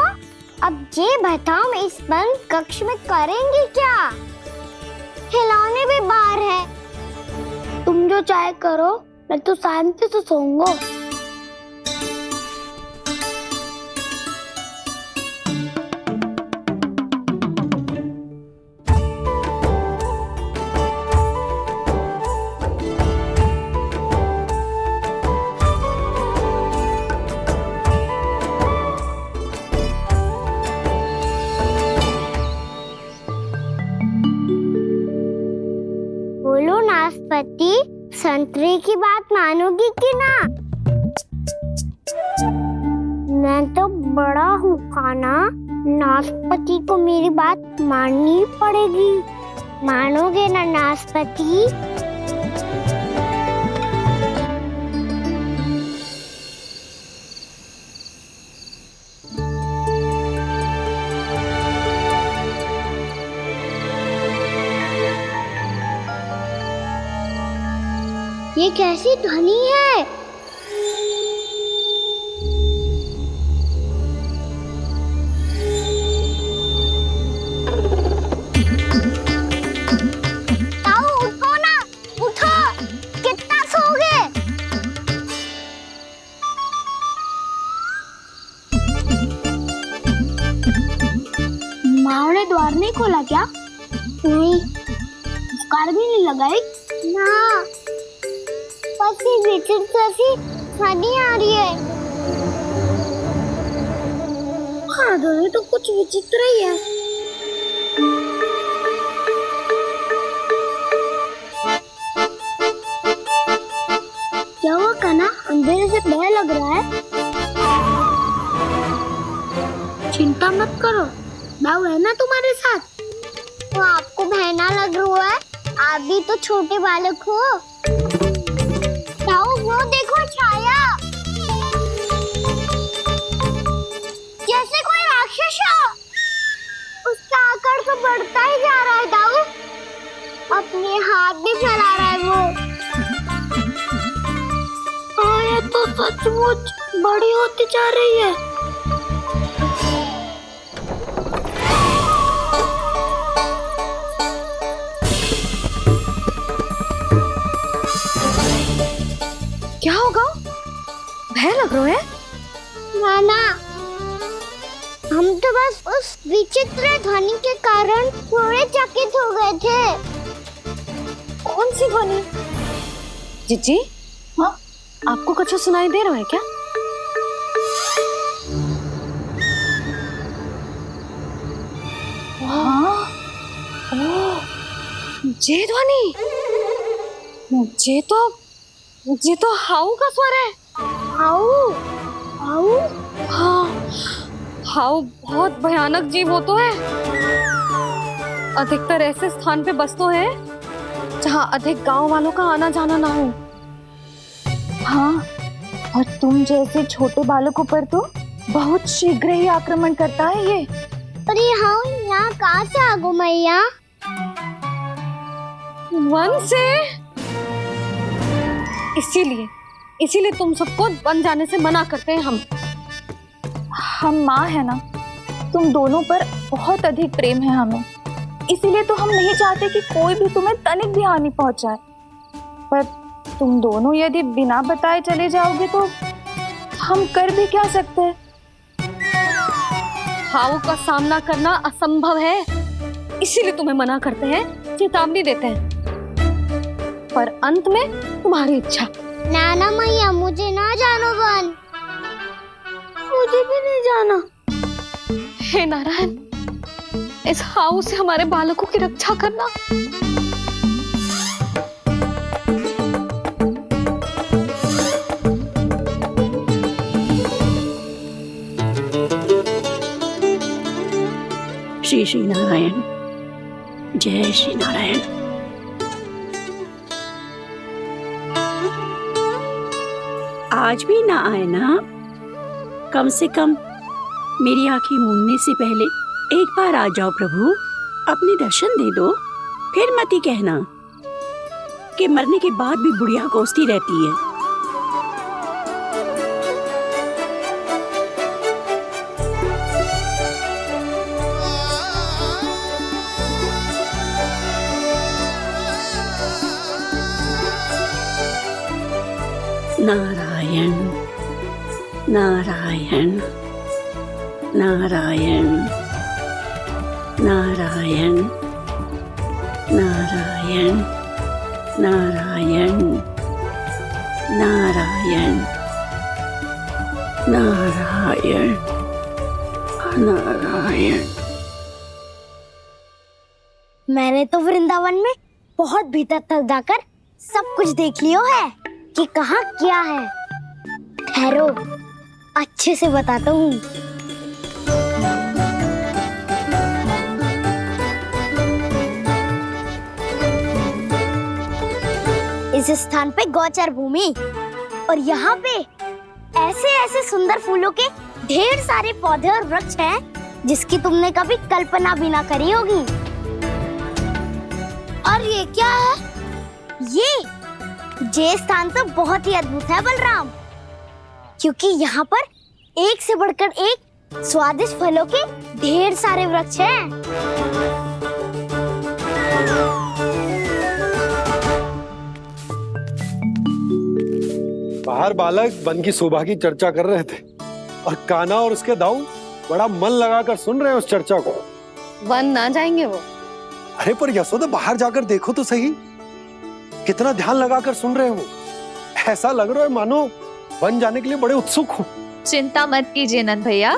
अब ये बताओ, मैं इस बंद कक्ष में करेंगे क्या? खिलौने भी बाहर है। तुम जो चाहे करो, मैं तो शांति से सोऊंगा। बोलो नाशपाती, संतरे की बात मानोगी कि ना? मैं तो बड़ा हूँ कान्हा, नाशपति को मेरी बात माननी पड़ेगी। मानोगे ना नाशपति? ये कैसी ध्वनि है? ताऊ उठो ना, उठो, कितना सोओगे? माँ ने द्वार नहीं खोला क्या? नहीं। कार भी नहीं लगाई? ना। पसी विचित्र सी ध्वनि आ रही है। हाँ, ध्वनि तो कुछ विचित्र ही है। क्या हुआ कान्हा? अंधेरे से भय लग रहा है। चिंता मत करो, दाऊ है ना तुम्हारे साथ। तो आपको भय ना लग रहा है? आप भी तो छोटे बालक हो। ताऊ वो देखो छाया, जैसे कोई राक्षस हो। उसका आकार तो बढ़ता ही जा रहा है ताऊ। अपने हाथ भी फैला रहा है वो। हाँ, ये तो सचमुच बड़ी होती जा रही है। क्या होगा? भय लग रहा है? नाना, हम तो बस उस विचित्र ध्वनि के कारण थोड़े चकित हो गए थे। कौन सी ध्वनि? जीजी, हाँ, आपको कुछ सुनाई दे रहा है क्या? हाँ, ओह, ये ध्वनि, ये तो हाउ का स्वर है। हाउ? हाउ? हाँ, हाउ बहुत भयानक जीव हो तो है। अधिकतर ऐसे स्थान पे बसते हैं जहाँ अधिक गांव वालों का आना जाना ना हो। हाँ, और तुम जैसे छोटे बालकों पर तो बहुत शीघ्र ही आक्रमण करता है ये। अरे हाउ यहाँ कहाँ से आ गो मैया? वन से। इसीलिए तुम सबको वन जाने से मना करते हैं हम माँ है ना, तुम दोनों पर बहुत अधिक प्रेम है हमें, इसीलिए तो हम नहीं चाहते कि कोई भी तुम्हें तनिक भी हानि पहुंचाए। पर तुम दोनों यदि बिना बताए चले जाओगे तो हम कर भी क्या सकते हैं? हाउ का सामना करना असंभव है, इसीलिए तुम्हें मना करते हैं, चेतावनी देते हैं। पर अंत में तुम्हारी इच्छा। नाना मैया, मुझे ना जानो वन। मुझे भी नहीं जाना। हे नारायण, इस हाउ से हमारे बालकों की रक्षा करना। श्री श्री नारायण, जय श्री नारायण। आज भी ना आए ना? कम से कम मेरी आंखें मूंदने से पहले एक बार आ जाओ प्रभु, अपने दर्शन दे दो। फिर मत ही कहना कि मरने के बाद भी बुढ़िया कोसती रहती है। नारायण नारायण नारायण नारायण नारायण नारायण नारायण नारायण नारायण। मैंने तो वृंदावन में बहुत भीतर तक जाकर सब कुछ देख लियो है कि कहाँ क्या है। ठहरो, अच्छे से बताता हूँ। इस स्थान पे गौचर भूमि और यहाँ पे ऐसे ऐसे सुंदर फूलों के ढेर सारे पौधे और वृक्ष हैं जिसकी तुमने कभी कल्पना भी ना करी होगी। और ये क्या है? ये स्थान तो बहुत ही अद्भुत है बलराम, क्योंकि यहाँ पर एक से बढ़कर एक स्वादिष्ट फलों के ढेर सारे वृक्ष हैं। बाहर बालक वन की शोभा की चर्चा कर रहे थे और कान्हा और उसके दाऊ बड़ा मन लगाकर सुन रहे हैं उस चर्चा को। वन ना जाएंगे वो? अरे पर यशोदा बाहर जाकर देखो तो सही, कितना ध्यान लगाकर सुन रहे हो। ऐसा लग रहा है मानो वन जाने के लिए बड़े उत्सुक हो। चिंता मत कीजिए नंद भैया,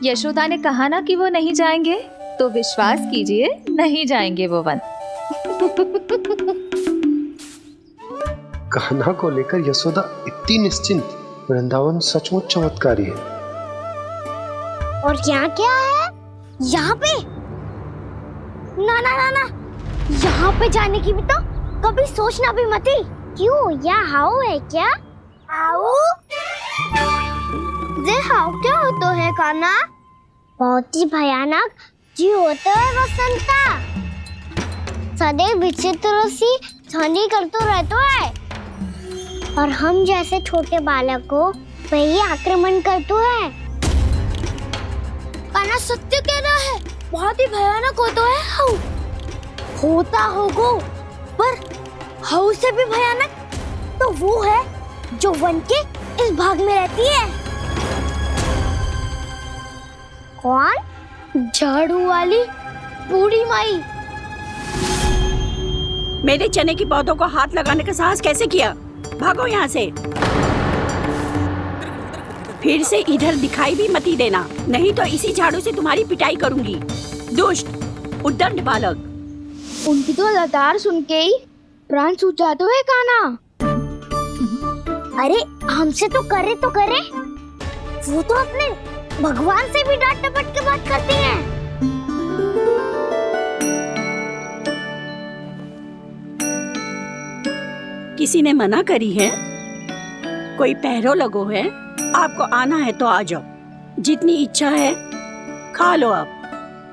यशोदा ने कहा ना कि वो नहीं जाएंगे, तो विश्वास कीजिए नहीं जाएंगे वो वन। कान्हा को लेकर यशोदा इतनी निश्चिंत, वृंदावन सचमुच चमत्कारी है। और यहाँ क्या है? यहाँ पे ना ना ना ना, यहाँ पे जाने की भी तो कभी सोचना भी मत ही। क्यों, यहाँ हाउ है क्या? हाउ? ये हाउ क्या होता है कान्हा? बहुत ही भयानक जी होता है वसंता, सदैव विचित्र सी ध्वनि करते रहता है और हम जैसे छोटे बालक को वही आक्रमण करते हैं। कान्हा सत्य कह रहा है, बहुत ही भयानक होता है हाउ। होता होगा, पर हाउ से भी भयानक तो वो है जो वन के इस भाग में रहती है। कौन? झाड़ू वाली बूढ़ी माई। मेरे चने की पौधों को हाथ लगाने का साहस कैसे किया? भागो यहाँ से, फिर से इधर दिखाई भी मत ही देना, नहीं तो इसी झाड़ू से तुम्हारी पिटाई करूंगी। दुष्ट उद्दंड बालक। उनकी तो लतार सुन के ही प्राण छूट जाते हुए कान्हा। अरे हमसे तो करे, वो तो अपने भगवान से भी डांट डपट के बात करती हैं। किसी ने मना करी है? कोई पहरो लगो है? आपको आना है तो आ जाओ, जितनी इच्छा है खा लो आप,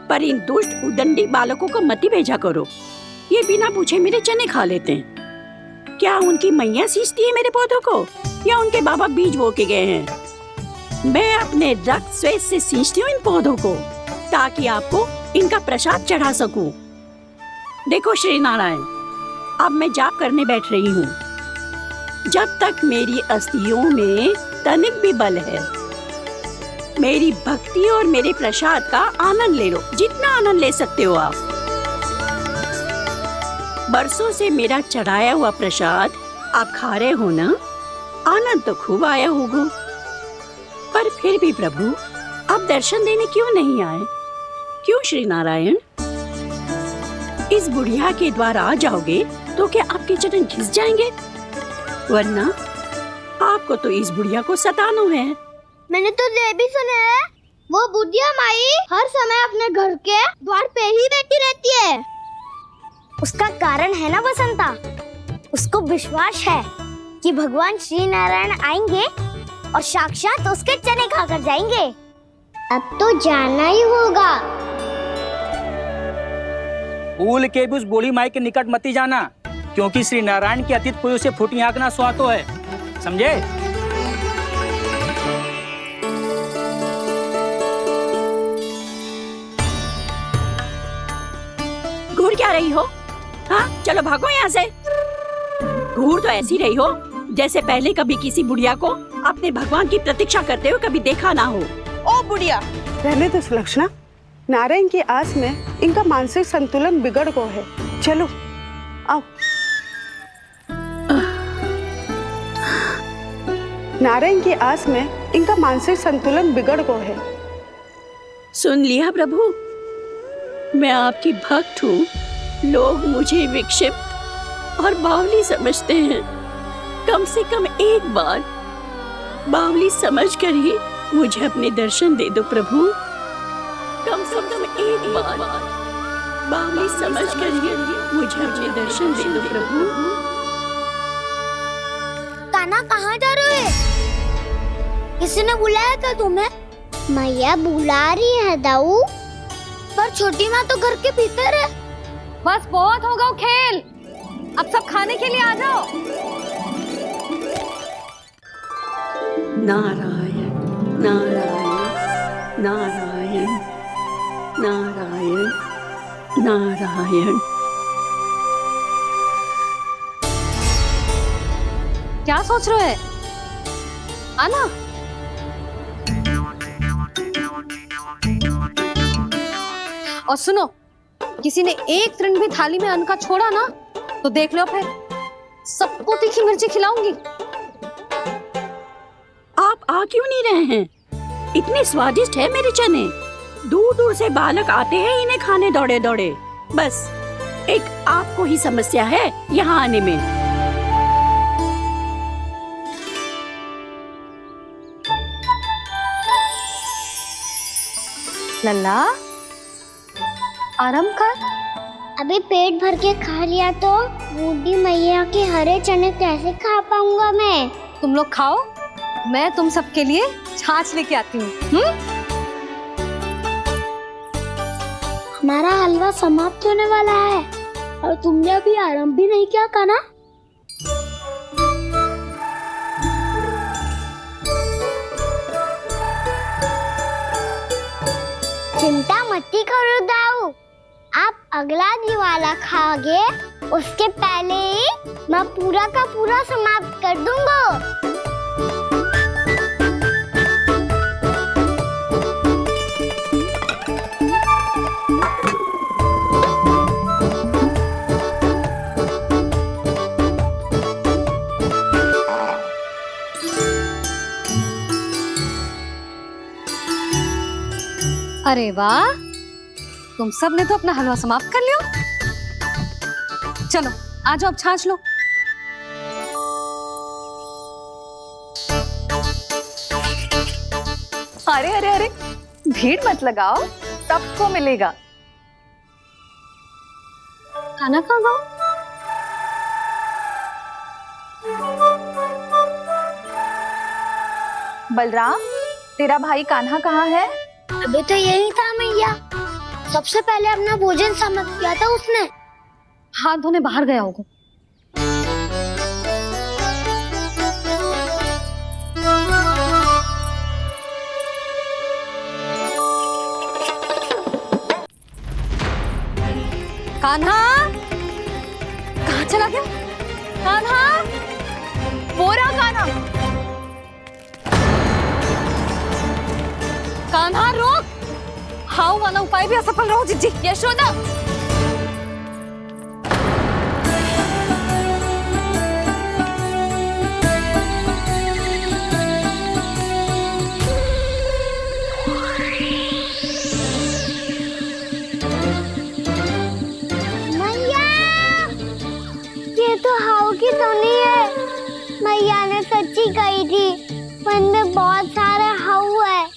पर इन दुष्ट उदंडी बालकों को मत ही भेजा करो। ये बिना पूछे मेरे चने खा लेते हैं। क्या उनकी मैया सींचती है मेरे पौधों को, या उनके बाबा बीज बो के गए हैं? मैं अपने रक्त स्वेद से सींचती हूँ इन पौधों को, ताकि आपको इनका प्रसाद चढ़ा सकूं। देखो श्री नारायण, अब मैं जाप करने बैठ रही हूँ। जब तक मेरी अस्थियों में तनिक भी बल है, मेरी भक्ति और मेरे प्रसाद का आनंद ले लो, जितना आनंद ले सकते हो आप। बरसों से मेरा चढ़ाया हुआ प्रसाद आप खा रहे हो ना, आनंद तो खूब आया होगा, पर फिर भी प्रभु आप दर्शन देने क्यों नहीं आए? क्यों श्री नारायण? इस बुढ़िया के द्वार आ जाओगे तो क्या आपके चरण घिस जाएंगे? वरना आपको तो इस बुढ़िया को सताना है। मैंने तो ये भी सुना है, वो बुढ़िया माई हर समय अपने घर के द्वार पे ही बैठी रहती है। उसका कारण है ना बसंता, उसको विश्वास है कि भगवान श्री नारायण आएंगे और साक्षात उसके चने खाकर जाएंगे। अब तो जाना ही होगा। भूल के भी उस बूढ़ी माई के निकट मत ही जाना, क्योंकि श्री नारायण की अतीत पुरुष से फूटी आंकना स्वातो है, समझे? घूर क्या रही हो? हाँ, चलो भागो यहाँ से। घूर तो ऐसी रही हो जैसे पहले कभी किसी बुढ़िया को अपने भगवान की प्रतीक्षा करते हुए कभी देखा ना हो। ओ बुढ़िया, पहले तो सुलक्षणा, नारायण की आस में इनका मानसिक संतुलन बिगड़ गया है। चलो आओ। नारायण की आस में इनका मानसिक संतुलन बिगड़ गया है। सुन लिया प्रभु, मैं आपकी भक्त हूँ। लोग मुझे विक्षिप्त और बावली समझते हैं। कम से कम एक बार बावली समझकर ही मुझे अपने दर्शन दे दो प्रभु। कम से कम एक बार बावली समझकर ही मुझे अपने दर्शन दे दो प्रभु। कान्हा कहाँ जा रहे हो? किसी ने बुलाया था तुम्हें? मैया बुला रही है दाऊ, पर छोटी माँ तो घर के भीतर है। बस बहुत होगा वो खेल, अब सब खाने के लिए आ जाओ। नारायण नारायण नारायण नारायण नारायण। क्या सोच रहे हैं? आना। और सुनो, किसी ने एक तृण भी थाली में अन्न का छोड़ा ना तो देख लो, फिर सबको तीखी मिर्ची खिलाऊंगी। आप आ क्यों नहीं रहे हैं? इतने स्वादिष्ट है मेरे चने। दूर दूर से बालक आते हैं इन्हें खाने दौड़े दौड़े। बस एक आपको ही समस्या है यहाँ आने में। लल्ला आराम कर। अभी पेट भर के खा लिया तो बूढ़ी मैया के हरे चने कैसे खा पाऊंगा मैं? तुम लोग खाओ, मैं तुम सबके लिए छाछ लेके आती हूँ। हमारा हलवा समाप्त होने वाला है और तुमने अभी आराम भी नहीं किया कान्हा। चिंता मत करो दाऊ, आप अगला दिवाला खाओगे उसके पहले ही मैं पूरा का पूरा समाप्त कर दूंगा। अरे वाह, तुम सब ने तो अपना हलवा समाप्त कर लिया। चलो आ जाओ, अब छाछ लो। अरे अरे अरे, भीड़ मत लगाओ, सबको मिलेगा। खाना खा गो। बलराम, तेरा भाई कान्हा कहाँ है? अभी तो यही था मैया, सबसे पहले अपना भोजन समाप्त किया था उसने। हाथ धोने बाहर गया होगा। कान्हा कहाँ चला गया? कान्हा, वो रहा कान्हा। कान्हा रोक, हाउ वाला उपाय भी असफल रहो जिज्जी। यशोदा, मैया, ये तो हाउ की धुनी है। मैया ने सच्ची कही थी, वन में बहुत सारे हाउ है।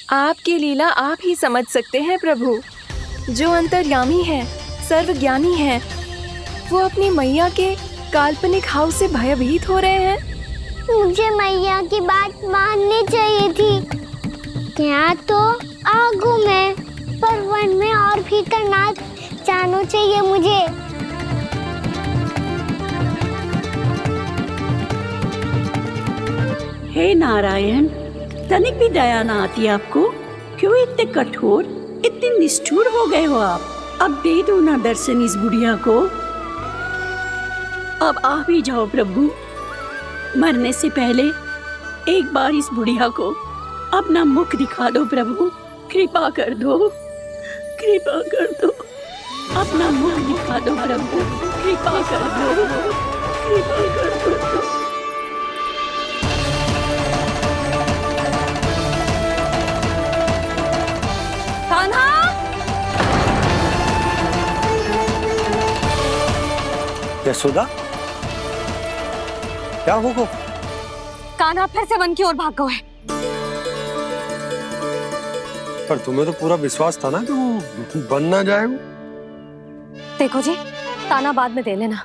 आपकी लीला आप ही समझ सकते हैं प्रभु। जो अंतर्यामी है, सर्वज्ञानी है, वो अपनी मैया के काल्पनिक हाव से भयभीत हो रहे हैं। मुझे मैया की बात माननी चाहिए थी। यहाँ तो आगू में, पर वन में और भीतर ना जाना चाहिए मुझे। हे नारायण, तनिक भी दया ना आती आपको? क्यों इतने कठोर, इतने निष्ठुर हो गए हो आप? अब दे दो ना दर्शन इस बुढ़िया को। अब आ भी जाओ प्रभु, मरने से पहले एक बार इस बुढ़िया को अपना मुख दिखा दो प्रभु। कृपा कर दो, कृपा कर दो, अपना मुख दिखा दो प्रभु। कृपा कर दो, कृपा कर दो। यशोदा, क्या होगा? कान्हा फिर से वन की ओर भाग गए। पर तुम्हें तो पूरा विश्वास था ना कि वो बन ना जाए। देखो जी, ताना बाद में दे लेना,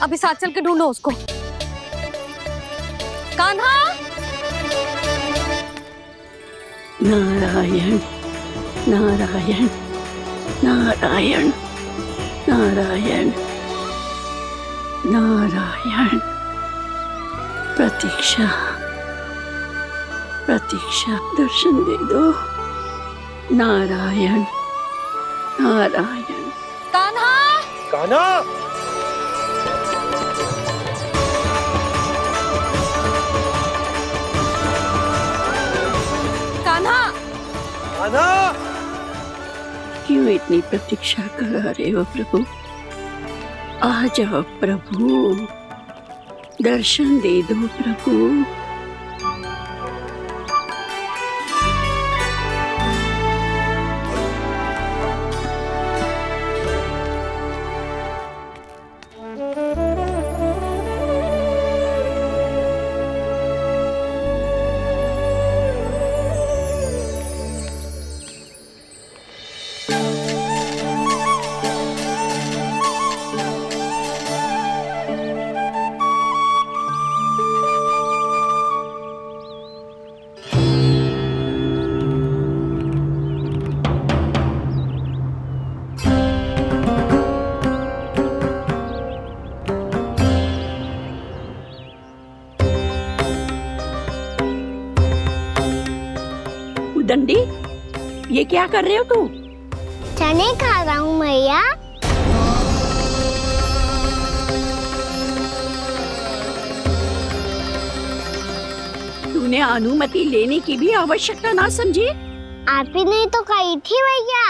अभी साथ चल के ढूंढो उसको। कान्हा। नारायण नारायण नारायण नारायण नारायण। प्रतीक्षा प्रतीक्षा, दर्शन दे दो। नारायण नारायण। कान्हा। कान्हा। कान्हा। कान्हा। क्यों इतनी प्रतीक्षा करा रहे हो प्रभु? आ जाओ प्रभु, दर्शन दे दो प्रभु। दंडी, ये क्या कर रहे हो तू? चने खा रहा हूँ मैया। तूने अनुमति लेने की भी आवश्यकता ना समझी? आप ही नहीं तो कही थी भैया,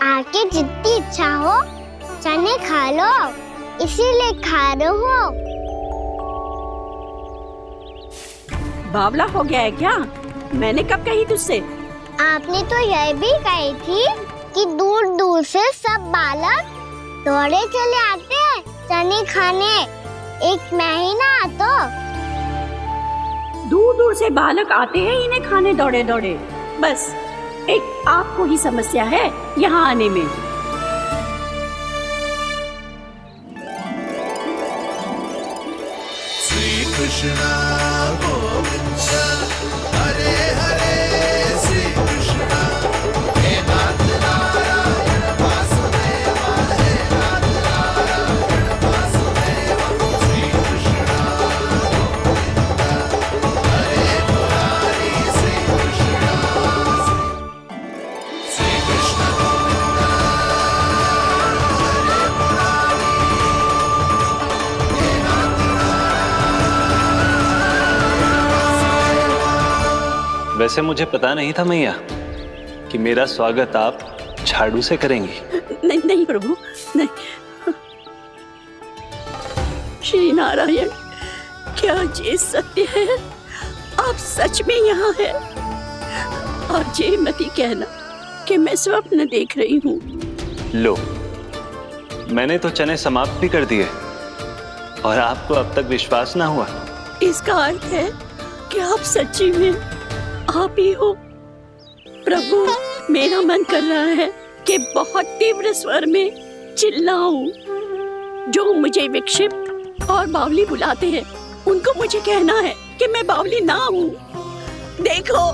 आके जितनी इच्छा हो चने खा लो, इसीलिए खा रहे हो। बावला हो गया है क्या? मैंने कब कही तुझसे? आपने तो यह भी कही थी कि दूर दूर से सब बालक दौड़े चले आते हैं चने खाने, एक महीना तो दूर दूर से बालक आते हैं इन्हें खाने दौड़े दौड़े। बस एक आपको ही समस्या है यहाँ आने में। श्री कृष्ण गोविंद हरे हरे, श्री कृष्ण हे नाथ नारायण वासुदेव, हे नाथ नारायण वासुदेव। श्री कृष्ण गोविंद हरे मुरारी, श्री कृष्ण श्री कृष्ण गोविंद हरे मुरारी, हे नाथ वैसे मुझे पता नहीं था मैया कि मेरा स्वागत आप झाड़ू से करेंगी। नहीं नहीं प्रभु, नहीं। श्री नारायण, क्या ये सत्य है? आप सच में यहाँ हैं? और ये मत ही कहना कि मैं स्वप्न देख रही हूँ। लो, मैंने तो चने समाप्त भी कर दिए और आपको अब तक विश्वास ना हुआ। इसका अर्थ है कि आप सच्ची में आप ही हो। प्रभु, मेरा मन कर रहा है कि बहुत तीव्र स्वर में चिल्लाऊं। जो मुझे विक्षिप्त और बावली बुलाते हैं उनको मुझे कहना है कि मैं बावली ना हूँ। देखो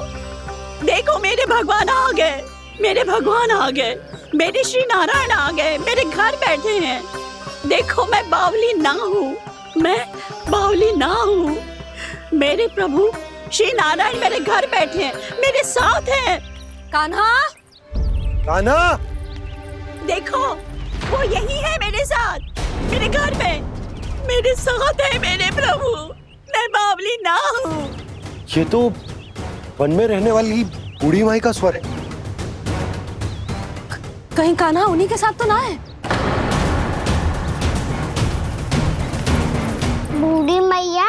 देखो, मेरे भगवान आ गए, मेरे भगवान आ गए, मेरे श्री नारायण आ गए, मेरे घर बैठे हैं। देखो, मैं बावली ना हूँ, मैं बावली ना हूँ। मेरे प्रभु श्री नारायण मेरे घर बैठे हैं, मेरे साथ हैं। कान्हा। कान्हा। देखो, वो यही है मेरे साथ, मेरे घर में, मेरे साथ है मेरे प्रभु। मैं बावली ना हूँ। ये तो वन में रहने वाली बूढ़ी माई का स्वर है। कहीं कान्हा उन्हीं के साथ तो ना है? बूढ़ी मैया,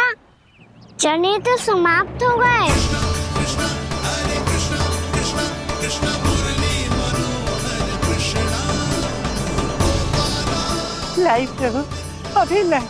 चने तो समाप्त हो गए। लाई प्रभु, अभी लाई।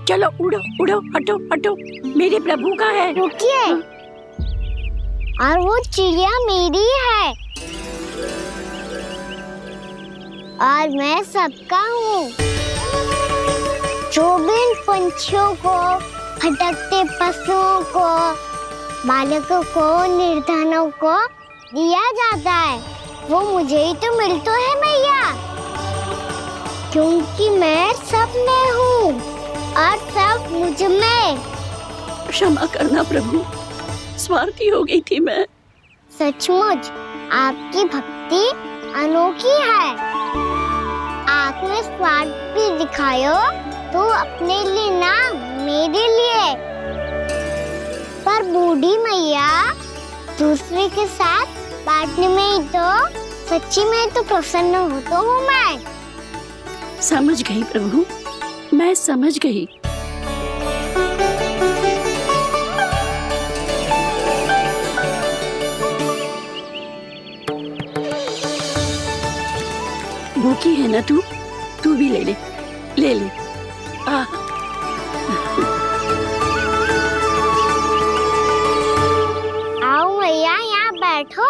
चलो उड़ो उड़ो, हटो हटो, मेरे प्रभु का है। रुकिए, और वो चिड़िया मेरी है और मैं सबका हूँ। जो भी इन पंछियों को, भटकते पशुओं को, बालकों को, निर्धनों को दिया जाता है, वो मुझे ही तो मिलता है मैया, क्योंकि मैं सब में हूँ और सब मुझ में। क्षमा करना प्रभु, स्वार्थी हो गई थी मैं। सचमुच आपकी भक्ति अनोखी है। आपने स्वार्थ भी दिखायो तो अपने लिए ना, मेरे लिए। पर बूढ़ी मैया दूसरे के साथ बांटने में ही तो सच्ची में तो प्रसन्न हो तो हूँ मैं। समझ गई प्रभु, मैं समझ गई। भूखी है ना तू? तू भी ले ले, ले ले। आओ मैया, यहाँ बैठो।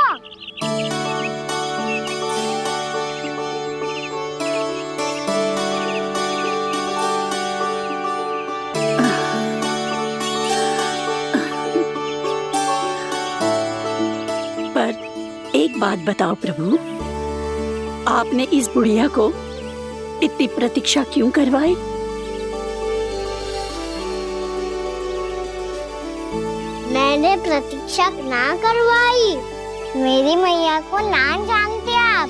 पर एक बात बताओ प्रभु, आपने इस बुढ़िया को इतनी प्रतीक्षा क्यों करवाई? मैंने प्रतीक्षा ना करवाई। मेरी मैया को ना जानते आप,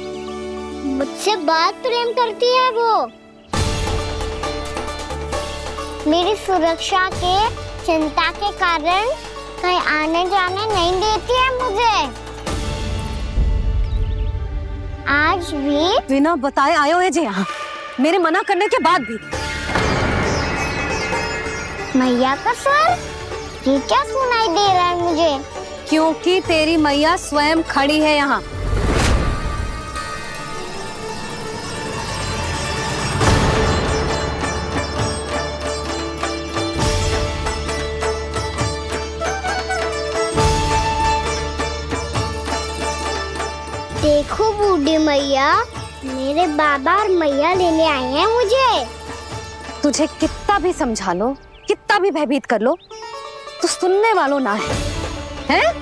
मुझसे बहुत प्रेम करती है वो। मेरी सुरक्षा के चिंता के कारण कहीं आने जाने नहीं देती है मुझे। आज भी बिना बताए आयो है जे यहाँ, मेरे मना करने के बाद भी। मैया का स्वर, ये क्या सुनाई दे रहा है मुझे? क्योंकि तेरी मैया स्वयं खड़ी है यहाँ। देखो बूढ़ी मैया, मेरे बाबा और मैया लेने आए हैं मुझे। तुझे कितना भी समझा लो, कितना भी भयभीत कर लो, तो सुनने वालों ना है, हैं?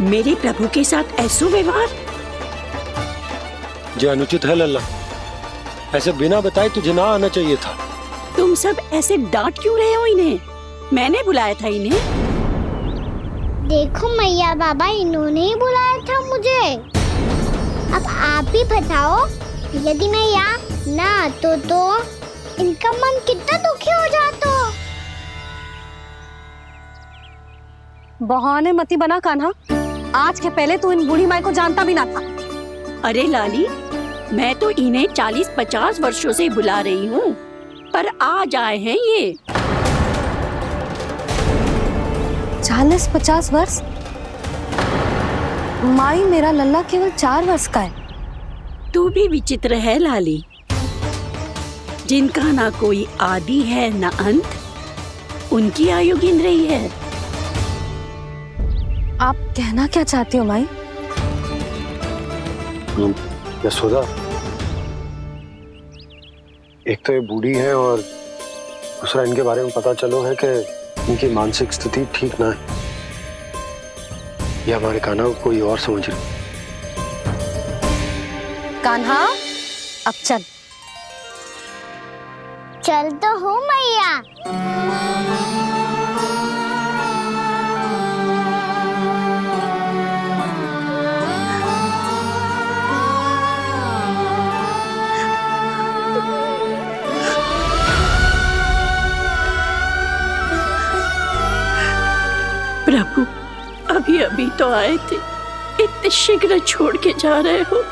मेरे प्रभु के साथ ऐसा व्यवहार जो अनुचित है लल्ला। ऐसे बिना बताए तुझे ना आना चाहिए था। तुम सब ऐसे डांट क्यों रहे हो इन्हें? मैंने बुलाया था इन्हें। देखो मैया बाबा, इन्होंने ही बुलाया था मुझे। अब आप ही बताओ, यदि मैं यहाँ ना आतो तो इनका मन कितना दुखी हो जाता। बहाने मती बना कान्हा, आज के पहले तू इन बूढ़ी माई को जानता भी ना था। अरे लाली, मैं तो इन्हें 40-50 वर्षों से बुला रही हूँ, पर आज आए हैं ये। 40-50 वर्ष? माई, मेरा लल्ला केवल 4 वर्ष का है। तू भी विचित्र है लाली, जिनका ना कोई आदि है ना अंत, उनकी आयु गिन रही है। आप कहना क्या चाहती हो माई? यशोदा, एक तो ये बूढ़ी है और दूसरा इनके बारे में पता चलो है कि इनकी मानसिक स्थिति ठीक ना है। ये हमारे कान्हा को कोई और समझ रही। कान्हा, अब चल। चल तो हो मैया। प्रभु, अभी अभी तो आए थे, इतने शीघ्र छोड़ के जा रहे हो।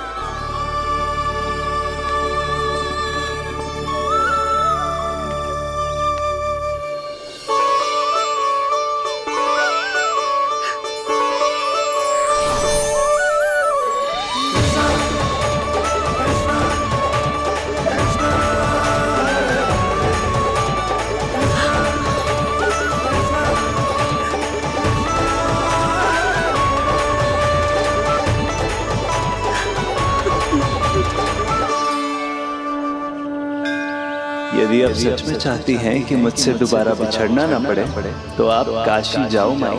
यदि आप सच में चाहती हैं कि मुझसे दोबारा बिछड़ना न पड़े तो आप काशी जाओ माई।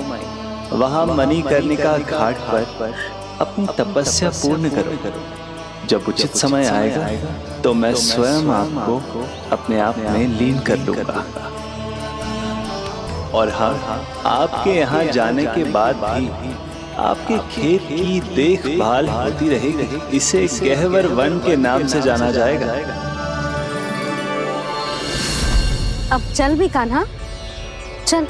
वहां मणिकर्णिका घाट पर अपनी तपस्या पूर्ण करो। जब उचित समय आएगा तो मैं स्वयं आपको अपने आप में लीन कर लूंगा। और हाँ, आपके यहाँ जाने के बाद भी आपके खेत की देखभाल होती रहेगी। इसे गहवर वन के नाम से जाना जाएगा। अब चल भी कान्हा, चल।